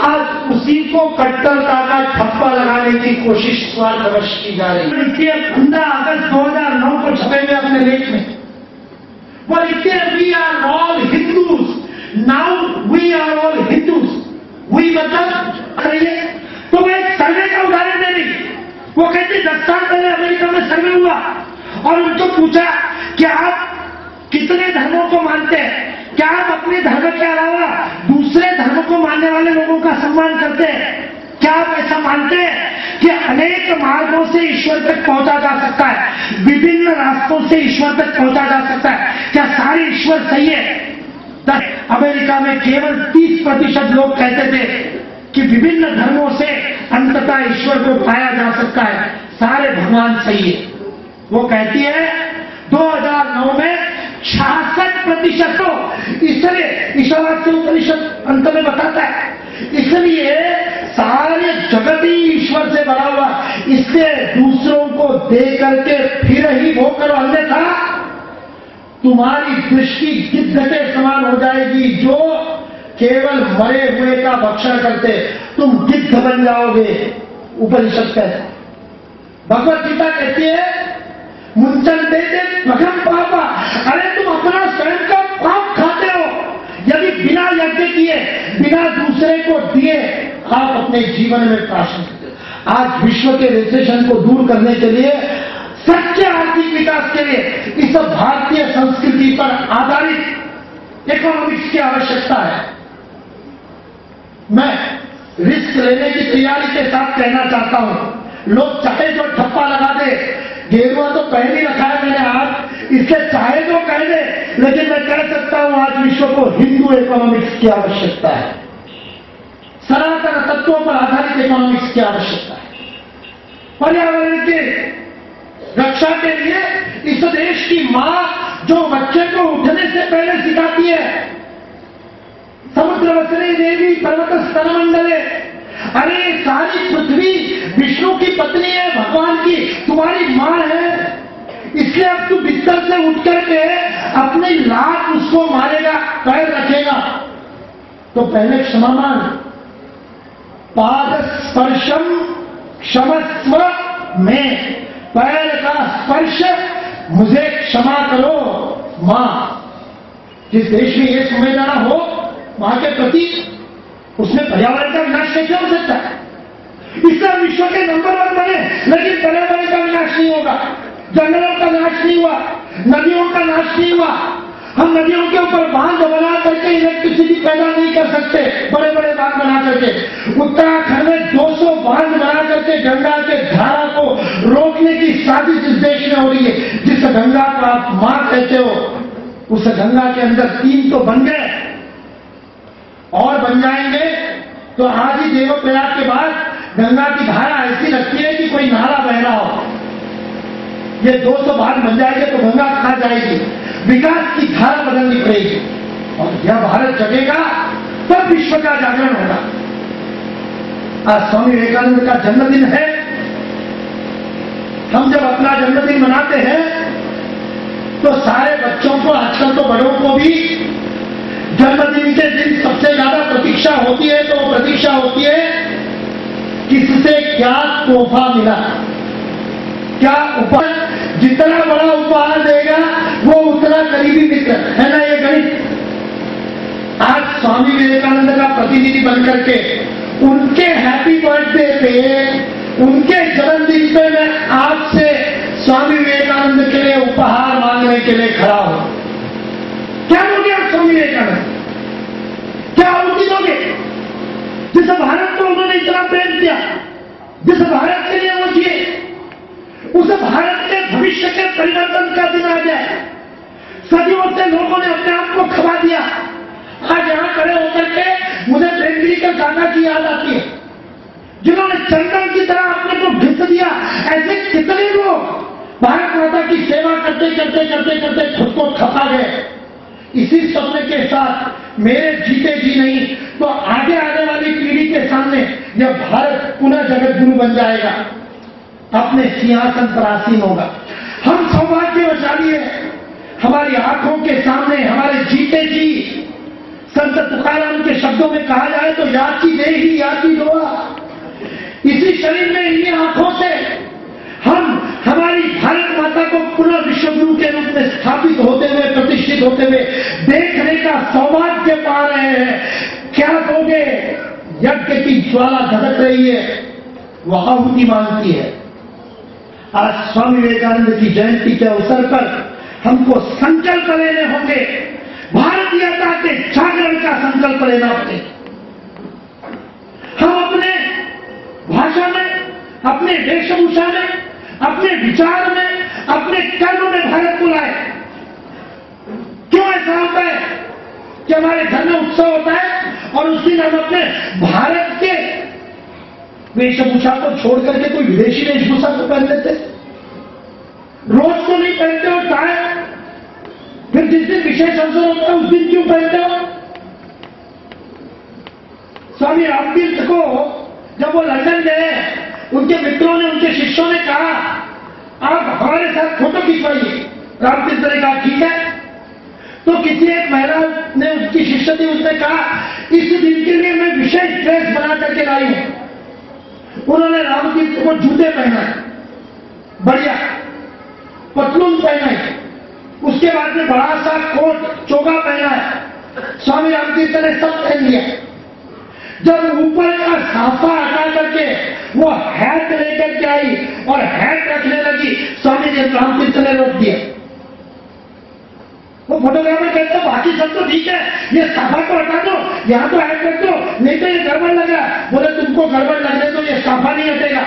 आज उसी को कट्टरता का ठप्पा लगाने की कोशिश स्वार्थवश की जा रही है। लिखिए 15 अगस्त 2009 को छपे हुए अपने लेख में वो लिखते हैं, we are all Hindus, now we are all Hindus. We मतलब करिए तो मैं एक सर्वे का उदाहरण दे रही। वो कहते 10 साल पहले अमेरिका में सर्वे हुआ और उनको पूछा कि आप कितने धर्मों को मानते हैं, क्या आप अपने धर्म के अलावा दूसरे धर्म को मानने वाले लोगों का सम्मान करते हैं, क्या आप ऐसा मानते हैं कि अनेक मार्गों से ईश्वर तक पहुंचा जा सकता है, विभिन्न रास्तों से ईश्वर तक पहुंचा जा सकता है, क्या सारे ईश्वर सही है? अमेरिका में केवल 30% लोग कहते थे कि विभिन्न धर्मों से अंततः ईश्वर को पाया जा सकता है, सारे भगवान सही है। वो कहती है 2009 में 66% तो इसलिए ईश्वरवाद से उपनिषद अंत में बताता है, इसलिए सारे जगत ही ईश्वर से भरा हुआ, इसलिए दूसरों को दे करके फिर ही वो करो, अन्यथा तुम्हारी दृष्टि गिद्ध के समान हो जाएगी जो केवल मरे हुए का भक्षण करते, तुम गिद्ध बन जाओगे। उपनिषद कहता है, भगवत गीता कहती है मुंचनते त्वघं पापा, अरे तुम अपना स्वयं का पाप खाते हो यदि बिना यज्ञ किए, बिना दूसरे को दिए आप अपने जीवन में प्राशन करते हो। आज विश्व के रिसेशन को दूर करने के लिए, सच्चे आर्थिक विकास के लिए इस भारतीय संस्कृति पर आधारित इकोनॉमिक्स की आवश्यकता है। मैं रिस्क लेने की तैयारी के साथ कहना चाहता हूं, लोग चाहे जो ठप्पा लगा दे, गेरुआ तो पहन ही रखा है मैंने आज, इससे चाहे जो कह दे, लेकिन मैं कह सकता हूं आज विश्व को हिंदू इकोनॉमिक्स की आवश्यकता है, सनातन तत्वों पर आधारित इकोनॉमिक्स की आवश्यकता है। पर्यावरण की रक्षा के लिए इस देश की मां जो बच्चे को उठने से पहले सिखाती है, समुद्र वसने देवी पर्वत स्तन मंडले, अरे सारी पृथ्वी विष्णु की पत्नी है, भगवान की तुम्हारी मां है, इसलिए अब तू बिस्तर से उठ करके अपनी लात उसको मारेगा, पैर रखेगा तो पहले क्षमा मांग, पाद स्पर्शम क्षमस्व में, पैर का स्पर्श मुझे क्षमा करो मां। जिस देश में यह संवेदना हो मां के प्रति, उसमें पर्यावरण का विनाश कैसे हो सकता है? इससे विश्व के नंबर 1 बने लेकिन पर्यावरण का विनाश नहीं जंगलों का नाश नहीं हुआ, नदियों का नाश नहीं हुआ। हम नदियों के ऊपर बांध बना करके इलेक्ट्रिसिटी पैदा नहीं कर सकते, बड़े बड़े बांध बना करके। उत्तराखंड में 200 बांध बना करके गंगा के धारा को रोकने की साजिश इस देश में हो रही है। जिस गंगा को आप मां कहते हो, उस गंगा के अंदर 3 तो बन गए और बन जाएंगे। तो आज ही देवप्रयाग के बाद गंगा की धारा ऐसी लगती है कि कोई नाला बह रहा हो। ये 200 बांध बन जाएंगे तो गंगा कहां जाएगी? विकास की धारा बदलनी पड़ेगी और यह भारत जगेगा तब विश्व का जागरण होगा। आज स्वामी विवेकानंद का जन्मदिन है। हम जब अपना जन्मदिन मनाते हैं तो सारे बच्चों को, आजकल तो बड़ों को भी जन्मदिन के दिन सबसे ज्यादा प्रतीक्षा होती है। तो वो प्रतीक्षा होती है किससे क्या तोहफा मिला, क्या उपहार। जितना बड़ा उपहार देगा वो उतना करीबी मित्र है ना, ये गणित। आज स्वामी विवेकानंद का प्रतिनिधि बनकर के उनके हैप्पी बर्थडे पे, उनके जन्मदिन पे मैं आपसे स्वामी विवेकानंद के लिए उपहार मांगने के लिए खड़ा हूं। क्या दोगे आप स्वामी विवेकानंद? क्या उनकी दोगे? जिस भारत को उन्होंने इतना प्रेम किया, जिस भारत के लिए वो जिए, उस भारत के भविष्य के परिवर्तन का दिन आ जाए। सदियों से लोगों ने अपने आप को खपा दिया। आज यहां खड़े होकर के मुझे प्रेमगिरी के काका की याद आती है, जिन्होंने चंदन की तरह अपने को घिस दिया। ऐसे कितने लोग भारत माता की सेवा करते करते करते करते खुद को खपा गए। इसी सपने के साथ मेरे जीते जी नहीं तो आगे आने वाली पीढ़ी के सामने यह भारत पुनः जगत गुरु बन जाएगा, अपने सिंहासन पर आसीन होगा। हम सौभाग्यवशाली हैं, हमारी आंखों के सामने हमारे जीते जी, संत तुकाराम के शब्दों में कहा जाए तो याची देही याची दोआ। इसी शरीर में, इन्हीं आंखों से हम हमारी भारत माता को पुनः विश्वगुरु के रूप में स्थापित होते हुए, प्रतिष्ठित होते हुए देखने का सौभाग्य पा रहे हैं। क्या दोगे? यज्ञ की ज्वाला धधक रही है, वह आहुति मांगती है। आज स्वामी विवेकानंद की जयंती के अवसर पर हमको संकल्प लेने होंगे, भारतीयता के जागरण का संकल्प लेना पड़ेगा। हम अपने भाषा में, अपने वेशभूषा में, अपने विचार में, अपने कर्म में भारत को लाए। क्यों ऐसा होता है कि हमारे घर में उत्सव होता है और उस दिन हम अपने भारत के वेशभूषा को छोड़ करके कोई विदेशी वेशभूषा को पहन लेते? रोज तो नहीं पहनते हो टाई, फिर जिस दिन विशेष अवसर होता है उस दिन क्यों पहनते हो? स्वामी रामतीर्थ को जब वो लंदन गए, उनके मित्रों ने, उनके शिष्यों ने कहा आप हमारे साथ फोटो खिंचवाइए। रामतीर्थ ने कहा ठीक है। तो किसी एक महिला ने, उसकी शिष्य थी, उसने कहा इस दिन के लिए मैं विशेष ड्रेस बना करके लाई हूं। उन्होंने रामतीर्थ को जूते पहनाए, बढ़िया पतलून पहनाई, उसके बाद में बड़ा सा कोट चोगा पहना है। स्वामी रामतीर्थ ने सब पहन लिया। जब ऊपर का साफा हटा करके वो हैट लेकर के आई और हैट रखने लगी, स्वामी जी रामतीर्थ ने रोक दिया। वो फोटोग्राफर कहते हैं बाकी सब तो ठीक है, ये साफा को हटा दो, यहां तो हैट रख दो, नहीं तो ये गड़बड़ लग रहा है। बोले तुमको गड़बड़ लगने तो ये साफा नहीं हटेगा।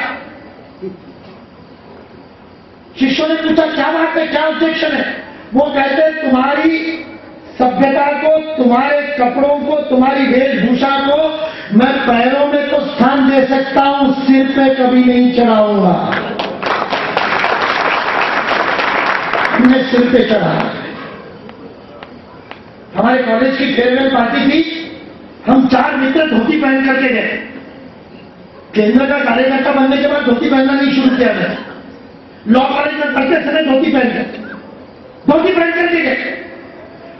शिष्यों ने पूछा क्या बात है, क्या ऑब्जेक्शन है? वो कहते तुम्हारी सभ्यता को, तुम्हारे कपड़ों को, तुम्हारी वेशभूषा को मैं पैरों में तो स्थान दे सकता हूं, सिर पे कभी नहीं चढ़ाऊंगा। मैं सिर पे चढ़ा। हमारे कॉलेज की फेयरवेल पार्टी थी, हम 4 मित्र धोती पहन करके गए। केंद्र का कार्यकर्ता बनने के बाद धोती पहनना नहीं शुरू किया मैंने। लॉ कॉलेज में पढ़ते समय धोती पहन करके गए।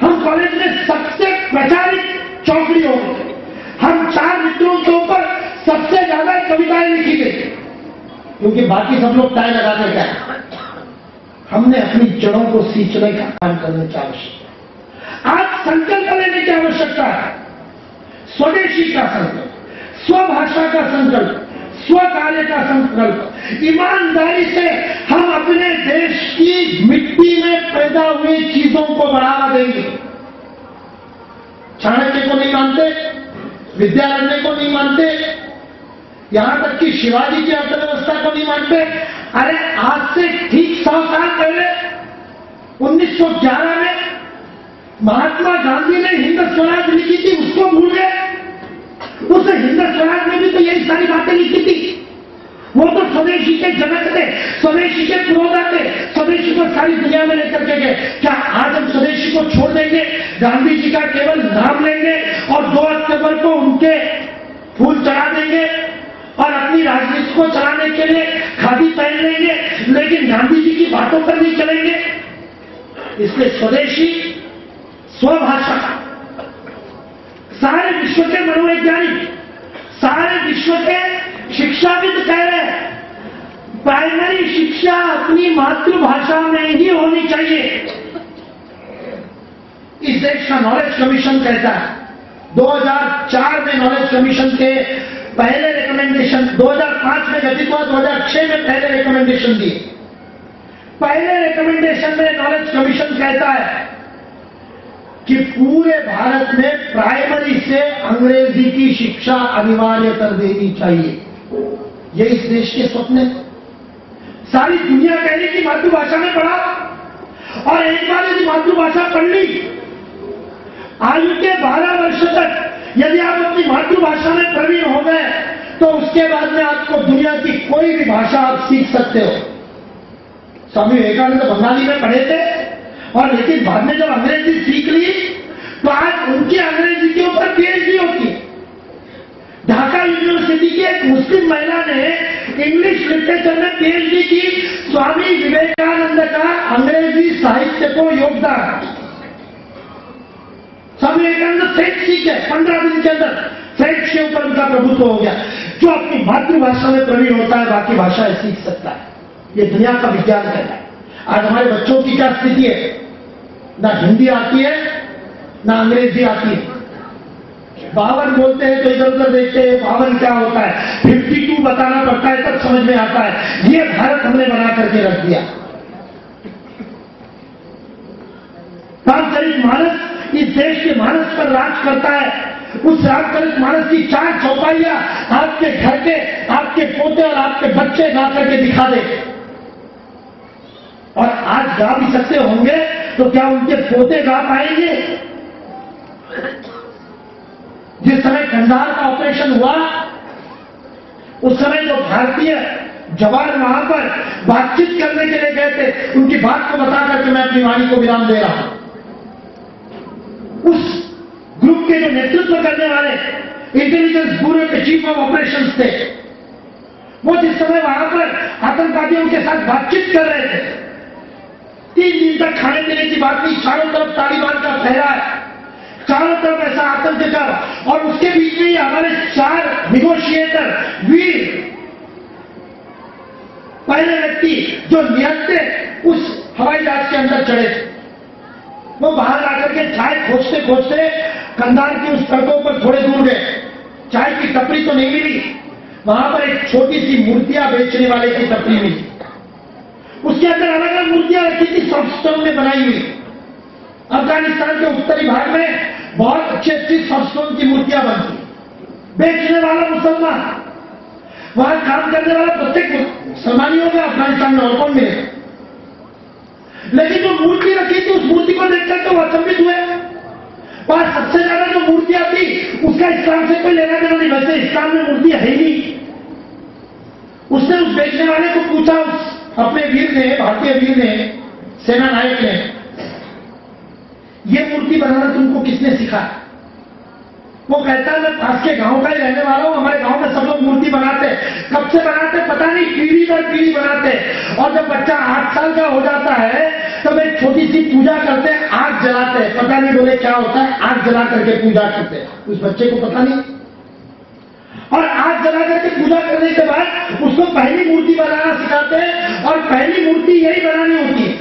हम कॉलेज में सबसे प्रचारित चौकड़ी हो गए। हम 4 मित्रों के ऊपर सबसे ज्यादा कविताएं लिखी गई, क्योंकि बाकी सब लोग टाई लगा कर गए। हमने अपनी जड़ों को सींचने का काम करने की आवश्यकता है। आज संकल्प लेने की आवश्यकता है। स्वदेशी का संकल्प, स्वभाषा का संकल्प, स्व कार्य का संकल्प, ईमानदारी से हम अपने देश की मिट्टी में पैदा हुई चीजों को बढ़ावा देंगे। चाणक्य को नहीं मानते, विद्यारण्य को नहीं मानते, यहां तक कि शिवाजी की अर्थव्यवस्था को नहीं मानते। अरे आज से ठीक 100 साल पहले 1911 में महात्मा गांधी ने हिंद स्वराज लिखी थी, उसको भूल गए? उस हिंद स्वराज में भी तो यही सारी बातें लिखी थी। वो तो स्वदेशी के जनक थे, स्वदेशी के पुरोधा थे, स्वदेशी को सारी दुनिया में लेकर के गए। क्या आज हम स्वदेशी को छोड़ देंगे? गांधी जी का केवल नाम लेंगे और 2 अक्टूबर को उनके फूल चढ़ा देंगे और अपनी राजनीति को चलाने के लिए खादी पहन लेंगे, लेकिन गांधी जी की बातों पर नहीं चलेंगे? इसलिए स्वदेशी, स्वभाषा, सारे विश्व के मनोवैज्ञानिक, सारे विश्व के शिक्षाविद कह रहे हैं प्राइमरी शिक्षा अपनी मातृभाषा में ही होनी चाहिए। इस देश का नॉलेज कमीशन कहता है, 2004 में नॉलेज कमीशन के पहले रिकमेंडेशन 2005 में गठित हुआ, 2006 में पहले रिकमेंडेशन दिए। पहले रिकमेंडेशन में नॉलेज कमीशन कहता है कि पूरे भारत में प्राइमरी से अंग्रेजी की शिक्षा अनिवार्य कर देनी चाहिए। ये इस देश के स्वप्न है। सारी दुनिया कह रही कि मातृभाषा में पढ़ा, और एक बार यदि मातृभाषा पढ़ ली, आयु के 12 वर्ष तक यदि आप अपनी मातृभाषा में प्रवीण हो गए तो उसके बाद में आपको दुनिया की कोई भी भाषा आप सीख सकते हो। स्वामी विवेकानंद बंगाली में पढ़े थे, और लेकिन बाद में जब अंग्रेजी सीख ली तो आज उनकी अंग्रेजी के ऊपर पीएचडी होती है। ढाका यूनिवर्सिटी की एक मुस्लिम महिला ने इंग्लिश लिटरेचर में पीएचडी की। स्वामी विवेकानंद का अंग्रेजी साहित्य को योगदान। स्वामी विवेकानंद फ्रेंच सीखे, 15 दिन के अंदर फ्रेंच के ऊपर उनका प्रभुत्व हो गया। जो अपनी मातृभाषा में प्रवीण होता है बाकी भाषाएं सीख सकता है। ये दुनिया का विज्ञान कहता है। आज हमारे बच्चों की क्या स्थिति है? ना हिंदी आती है, ना अंग्रेजी आती है। 52 बोलते हैं तो इधर उधर देखते हैं 52 क्या होता है, 52 बताना पड़ता है तब समझ में आता है। ये भारत हमने बना करके रख दिया। रामचरित मानस इस देश के मानस पर राज करता है। उस रामचरित मानस की 4 चौपाइयां आपके घर के, आपके पोते और आपके बच्चे गा करके दिखा दे। और आज गा भी सकते होंगे तो क्या उनके पोते गा पाएंगे? जिस समय कंधार का ऑपरेशन हुआ उस समय जो भारतीय जवान वहां पर बातचीत करने के लिए गए थे, उनकी बात को बता करके मैं अपनी वाणी को विराम दे रहा हूं। उस ग्रुप के जो नेतृत्व करने वाले इंटेलिजेंस ब्यूरो के चीफ ऑफ ऑपरेशंस थे, वो जिस समय वहां पर आतंकवादियों के साथ बातचीत कर रहे थे, 3 दिन तक खाने पीने की बात नहीं, चारों तरफ तालिबान का पहरा है, चारों तरफ ऐसा आतंक का, और उसके बीच में हमारे 4 निगोशिएटर वीर पहले व्यक्ति जो निहत्ते उस हवाई जहाज के अंदर चढ़े थे, वो बाहर आकर के चाय खोजते खोजते कंधार की उस सड़कों पर थोड़े दूर गए। चाय की टपरी तो नहीं मिली, वहां पर एक छोटी सी मूर्तियां बेचने वाले की टपरी मिली। उसके अंदर अलग अलग मूर्तियां रखी थी, सॉफ्ट स्टोन में बनाई हुई। अफगानिस्तान के उत्तरी भाग में बहुत अच्छी सॉफ्ट स्टोन की मूर्तियां बनती। बेचने वाला मुसलमान, वहां काम करने वाला प्रत्येक मुसलमानियों में अफगानिस्तान में और कौन मिलेगा? लेकिन जो मूर्ति रखी थी उस मूर्ति को देखकर तो वो अचंभित हुए। और सबसे ज्यादा जो मूर्तियां थी उसका इस्लाम से कोई लेना देना नहीं, वैसे इस्लाम में मूर्ति है ही नहीं। उसने उस बेचने वाले को पूछा, उस अपने वीर ने, भारतीय वीर ने, सेना नायक ने, ये मूर्ति बनाना तुमको किसने सिखाया? वो कहता है मैं पास के गांव का ही रहने वाला हूं, हमारे गांव में सब लोग मूर्ति बनाते। कब से बनाते पता नहीं, पीढ़ी दर पीढ़ी बनाते। और जब बच्चा 8 साल का हो जाता है तो एक छोटी सी पूजा करते हैं, आग जलाते हैं। पता नहीं बोले क्या होता है, आग जला करके पूजा करते हैं। उस बच्चे को पता नहीं। और आग जला करके पूजा करने के बाद उसको पहली मूर्ति बनाना सिखाते हैं, और पहली मूर्ति यही बनानी होती है।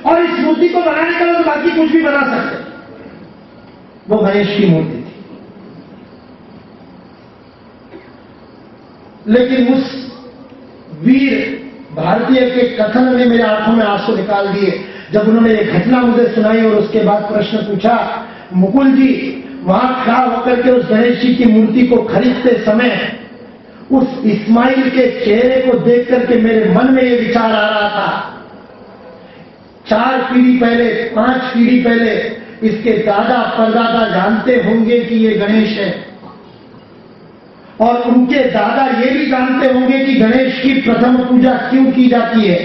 और इस मूर्ति को बनाने के बाद बाकी कुछ भी बना सकते। वो गणेश की मूर्ति थी। लेकिन उस वीर भारतीय के कथन ने मेरे आंखों में आंसू निकाल दिए जब उन्होंने ये घटना मुझे सुनाई और उसके बाद प्रश्न पूछा, मुकुल जी वहां खड़ा होकर के उस गणेश जी की मूर्ति को खरीदते समय उस इस्माइल के चेहरे को देख करके मेरे मन में ये विचार आ रहा था, 4 पीढ़ी पहले 5 पीढ़ी पहले इसके दादा परदादा जानते होंगे कि ये गणेश है और उनके दादा ये भी जानते होंगे कि गणेश की प्रथम पूजा क्यों की जाती है।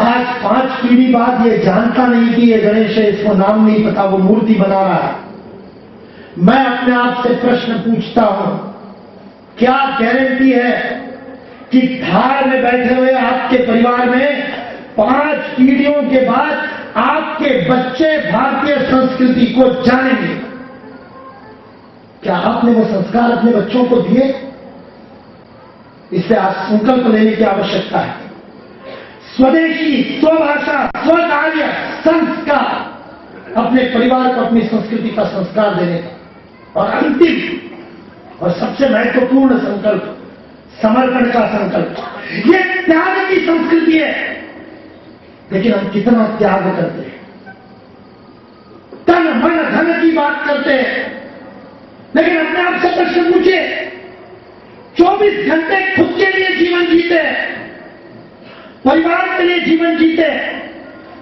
आज 5 पीढ़ी बाद ये जानता नहीं कि ये गणेश है, इसको नाम नहीं पता, वो मूर्ति बना रहा है। मैं अपने आप से प्रश्न पूछता हूं, क्या गारंटी है कि धार में बैठे हुए आपके परिवार में 5 पीढ़ियों के बाद आपके बच्चे भारतीय संस्कृति को जानेंगे? क्या आपने वो संस्कार अपने बच्चों को दिए? इससे आज संकल्प लेने की आवश्यकता है। स्वदेशी, स्वभाषा, स्वकार्य संस्कार, अपने परिवार को अपनी संस्कृति का संस्कार देने का। और अंतिम और सबसे महत्वपूर्ण संकल्प, समर्पण का संकल्प। ये त्याग की संस्कृति है, लेकिन हम कितना त्याग करते हैं? तन मन धन की बात करते हैं, लेकिन अपने आप से प्रश्न पूछे, 24 घंटे खुद के लिए जीवन जीते, परिवार के लिए जीवन जीते,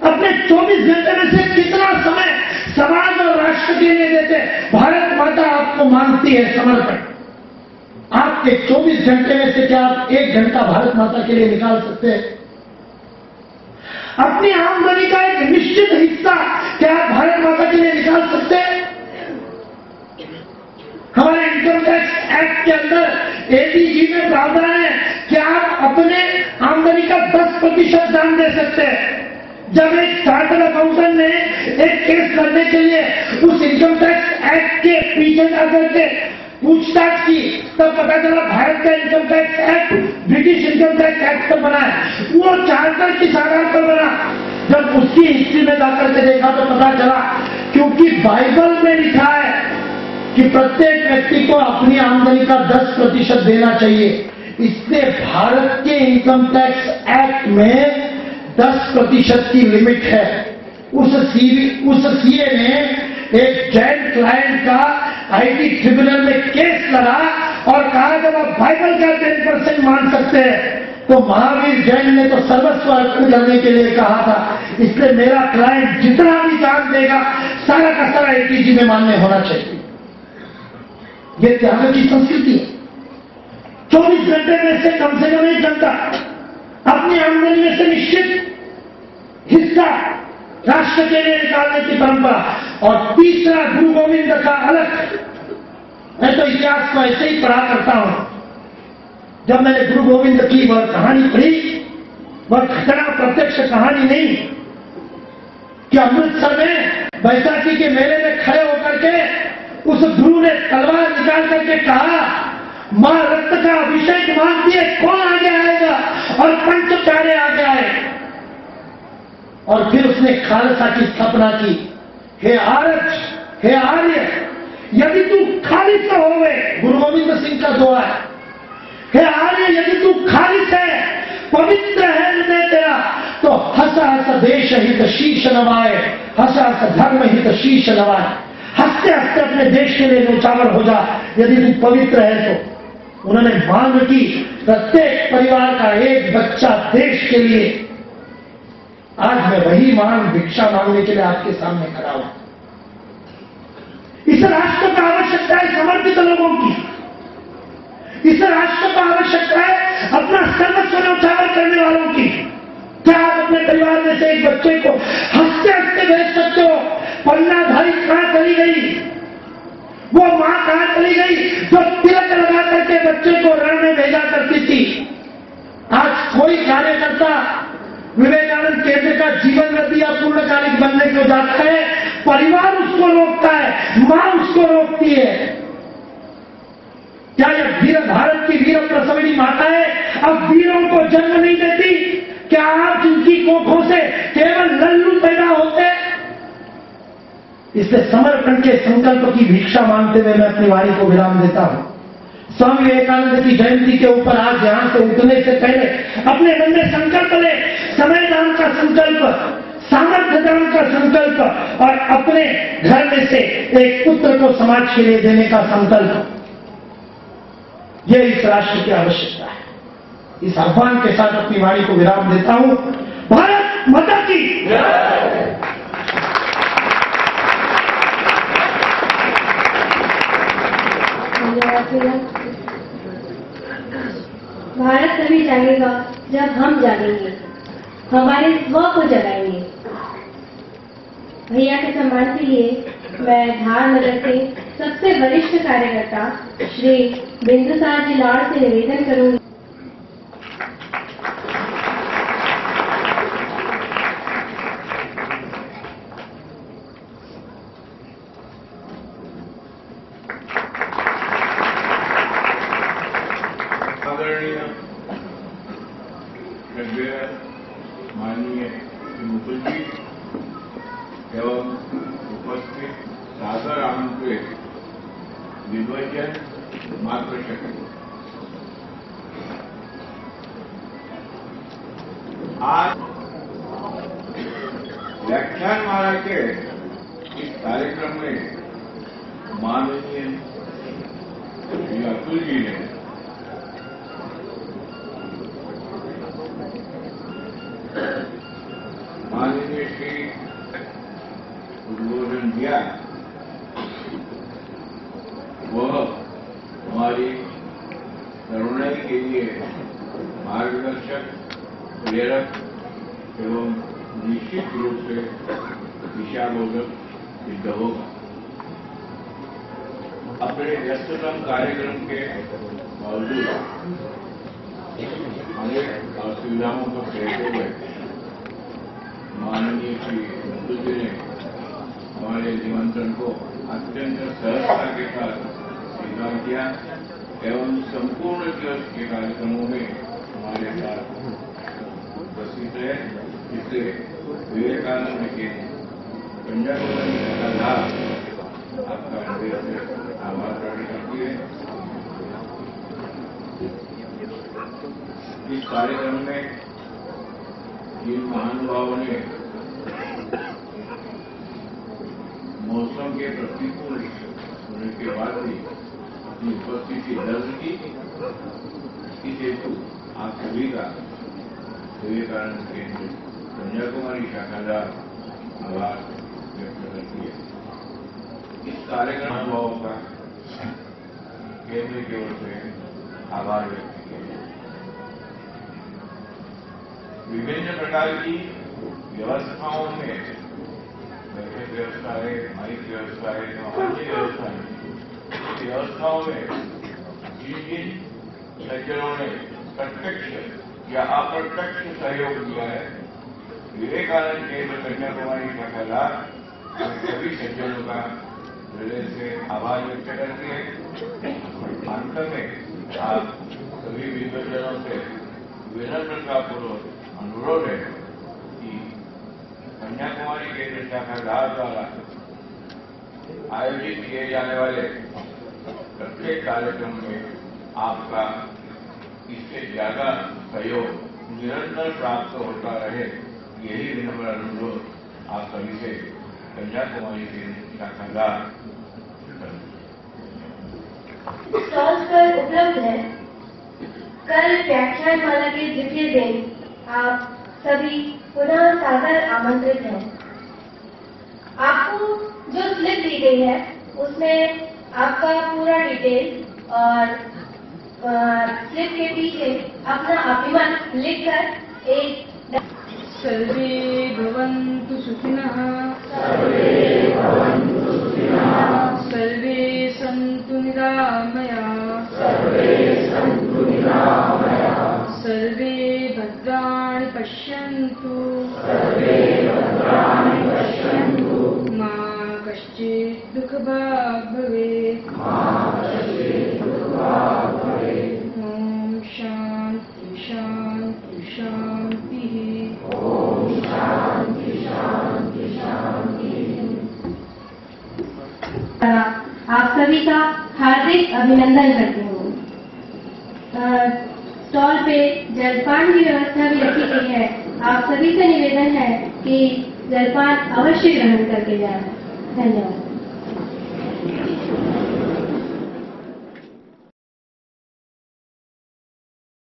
अपने 24 घंटे में से कितना समय समाज और राष्ट्र के लिए देते? भारत माता आपको मांगती है समर्पण। आपके 24 घंटे में से क्या आप 1 घंटा भारत माता के लिए निकाल सकते हैं? अपनी आमदनी का एक निश्चित हिस्सा क्या आप भारत माता के लिए निकाल सकते हैं? हमारे इनकम टैक्स एक्ट के अंदर एडीजी में प्रावधान है कि आप अपने आमदनी का 10% दान दे सकते हैं। जब एक चार्टर्ड अकाउंटेंट ने एक केस करने के लिए उस इनकम टैक्स एक्ट के पीछे जाकर के पूछताछ की, तब पता चला भारत का income tax act British income tax act पर बना है, वो चार्टर किस आधार पर बना? जब उसकी हिस्ट्री में जाकर के देखा तो पता चला क्योंकि बाइबल में लिखा है कि प्रत्येक व्यक्ति को अपनी आमदनी का 10% देना चाहिए। इसलिए भारत के इनकम टैक्स एक्ट में 10% की लिमिट है। उस सीए ने एक जॉइंट क्लाइंट का आईटी ट्रिब्यूनल में केस लड़ा और कहा जब आप बाइबल का 10% मान सकते हैं तो महावीर जैन ने तो सर्वस्व अर्पण करने के लिए कहा था, इसलिए मेरा क्लाइंट जितना भी दान देगा सारा का सारा एटीजी में मान्य होना चाहिए। यह त्याग की संस्कृति है। 24 घंटे में से कम 1 घंटा अपनी आमदनी में से निश्चित हिस्सा राष्ट्र के लिए निकालने की परंपरा। और तीसरा, गुरु गोविंद का अलग, मैं तो इतिहास को ऐसे ही पढ़ा करता हूं। जब मैंने गुरु गोविंद की वह कहानी पढ़ी, वह घटना प्रत्यक्ष कहानी नहीं, कि अमृतसर में बैसाखी के मेले में खड़े होकर के उस गुरु ने तलवार निकाल करके कहा, मां रक्त का अभिषेक मांगती है, कौन आगे आएगा? और पंच प्यारे आगे आए। और फिर उसने खालसा की स्थापना की। हे आर्य, हे आर्य, यदि तू खालिस हो गए, गुरु गोविंद सिंह का दुआ है, हे आर्य यदि तू खालिस है, पवित्र है हृदय तेरा, तो हस हस देश हित शीश नवाए, हस हस धर्म हित शीश नवाए। हंसते हंसते अपने देश के लिए न्यौछावर हो जा यदि तू पवित्र है तो। उन्होंने मांग की, प्रत्येक परिवार का एक बच्चा देश के लिए। आज मैं वही मांग भिक्षा मांगने के लिए आपके सामने खड़ा हूं। इस राष्ट्र को आवश्यकता है समर्पित लोगों की। इस राष्ट्र को आवश्यकता है अपना सर्वस्व न्यौछावर करने वालों की। क्या आप अपने परिवार में से एक बच्चे को हंसते हंसते भेज सकते हो? पन्नाधारी कहां चली गई? वो मां कहां चली गई जो तिलक लगा करके बच्चे को रण में भेजा करती थी? आज कोई कार्यकर्ता विवेकानंद केंद्र का जीवन रति या पूर्णकालिक बनने को जाता है, परिवार उसको रोकता है, मां उसको रोकती है। क्या यह वीर भारत की वीर प्रसविनी माता है, अब वीरों को जन्म नहीं देती? क्या आप जिनकी कोखों से केवल लल्लू पैदा होते? इसलिए समर्पण के संकल्प की भिक्षा मांगते हुए मैं अपनी वाणी को विराम देता हूं। स्वामी विवेकानंद की जयंती के ऊपर आज यहां से उठने से पहले अपने मन में संकल्प ले, समय दान का संकल्प, सामर्थ्य दान का संकल्प और अपने घर में से एक पुत्र को समाज के लिए देने का संकल्प। यह इस राष्ट्र की आवश्यकता है। इस आह्वान के साथ अपनी वाणी को विराम देता हूं। भारत माता की भारत तभी जागेगा जब हम जागेंगे, हमारे स्व को जगाएंगे। भैया के सम्मान के लिए मैं धार नगर के सबसे वरिष्ठ कार्यकर्ता श्री बिंदुसार जी लाड़ से निवेदन करूंगी। आदरणीय माननीय मुकुल जी एवं उपस्थित सादर आमंत्रित विद्वजन मातृशक्ति, आज व्याख्यानमाला के इस कार्यक्रम में माननीय श्री अतुल जी ने माननीय श्री उद्बोधन दिया। वह हमारी तरुणाई के लिए मार्गदर्शक, प्रेरक एवं निश्चित रूप से दिशाबोधक सिद्ध होगा। अपने व्यस्ततम कार्यक्रम के बावजूद अनेक असुविधाओं को सहते हुए माननीय श्री मुकुल जी ने हमारे निमंत्रण को अत्यंत सहजता के साथ स्वीकार किया एवं संपूर्ण दिवस के कार्यक्रमों में हमारे साथ उपस्थित है। इसलिए विवेकानंद के कन्याकुमारी का लाभ आपका हृदय से आभार प्रकट करती है। इस कार्यक्रम में जिन महानुभावों ने मौसम के प्रतिकूल होने के बाद भी अपनी उपस्थिति दर्ज की, इस हेतु आप सभी का विवेकानंद केंद्र कन्याकुमारी शाखा का आभार व्यक्त करती है। इस कार्यक्रम अनुभवों का केंद्र की ओर से आभार व्यक्त किया जाए। विभिन्न प्रकार की व्यवस्थाओं में, बैठक व्यवस्था है, माइक व्यवस्था है, अन्य व्यवस्था है, व्यवस्थाओं में जिन जिन सज्जनों ने प्रत्यक्ष या अप्रत्यक्ष सहयोग दिया है, विवेकानंद केंद्र कन्याकुमारी शाखा लाभ सभी सज्जनों का हृदय से आभार व्यक्त करती है। अंत में आप सभी विद्वजनों से विनम्रतापूर्वक अनुरोध है कि कन्याकुमारी केंद्र शाखा लाभ द्वारा आयोजित किए जाने वाले प्रत्येक कार्यक्रम में आपका इससे ज्यादा सहयोग निरंतर प्राप्त होता रहे, यही विनम्र अनुरोध आप सभी से कन्याकुमारी केंद्र शाखा लाभ स्टॉल्स पर उपलब्ध है। कल व्याख्यानमाला के द्वितीय दिन आप सभी पुनः सादर आमंत्रित हैं। आपको जो स्लिप दी गई है उसमें आपका पूरा डिटेल और स्लिप के पीछे अपना अभिमान लिखकर एक सर्वे भवन्तु सुखिनः, सर्वे सन्तु निरामयाः, सर्वे भद्राणि पश्यन्तु, मा कश्चित् दुःखभाग् भवेत्। ॐ शान्ति शान्ति शान्तिः। आप सभी का हार्दिक अभिनंदन करती हूँ। स्टॉल पे जलपान की व्यवस्था भी रखी गई है। आप सभी से निवेदन है कि जलपान अवश्य ग्रहण करके जाएं। धन्यवाद।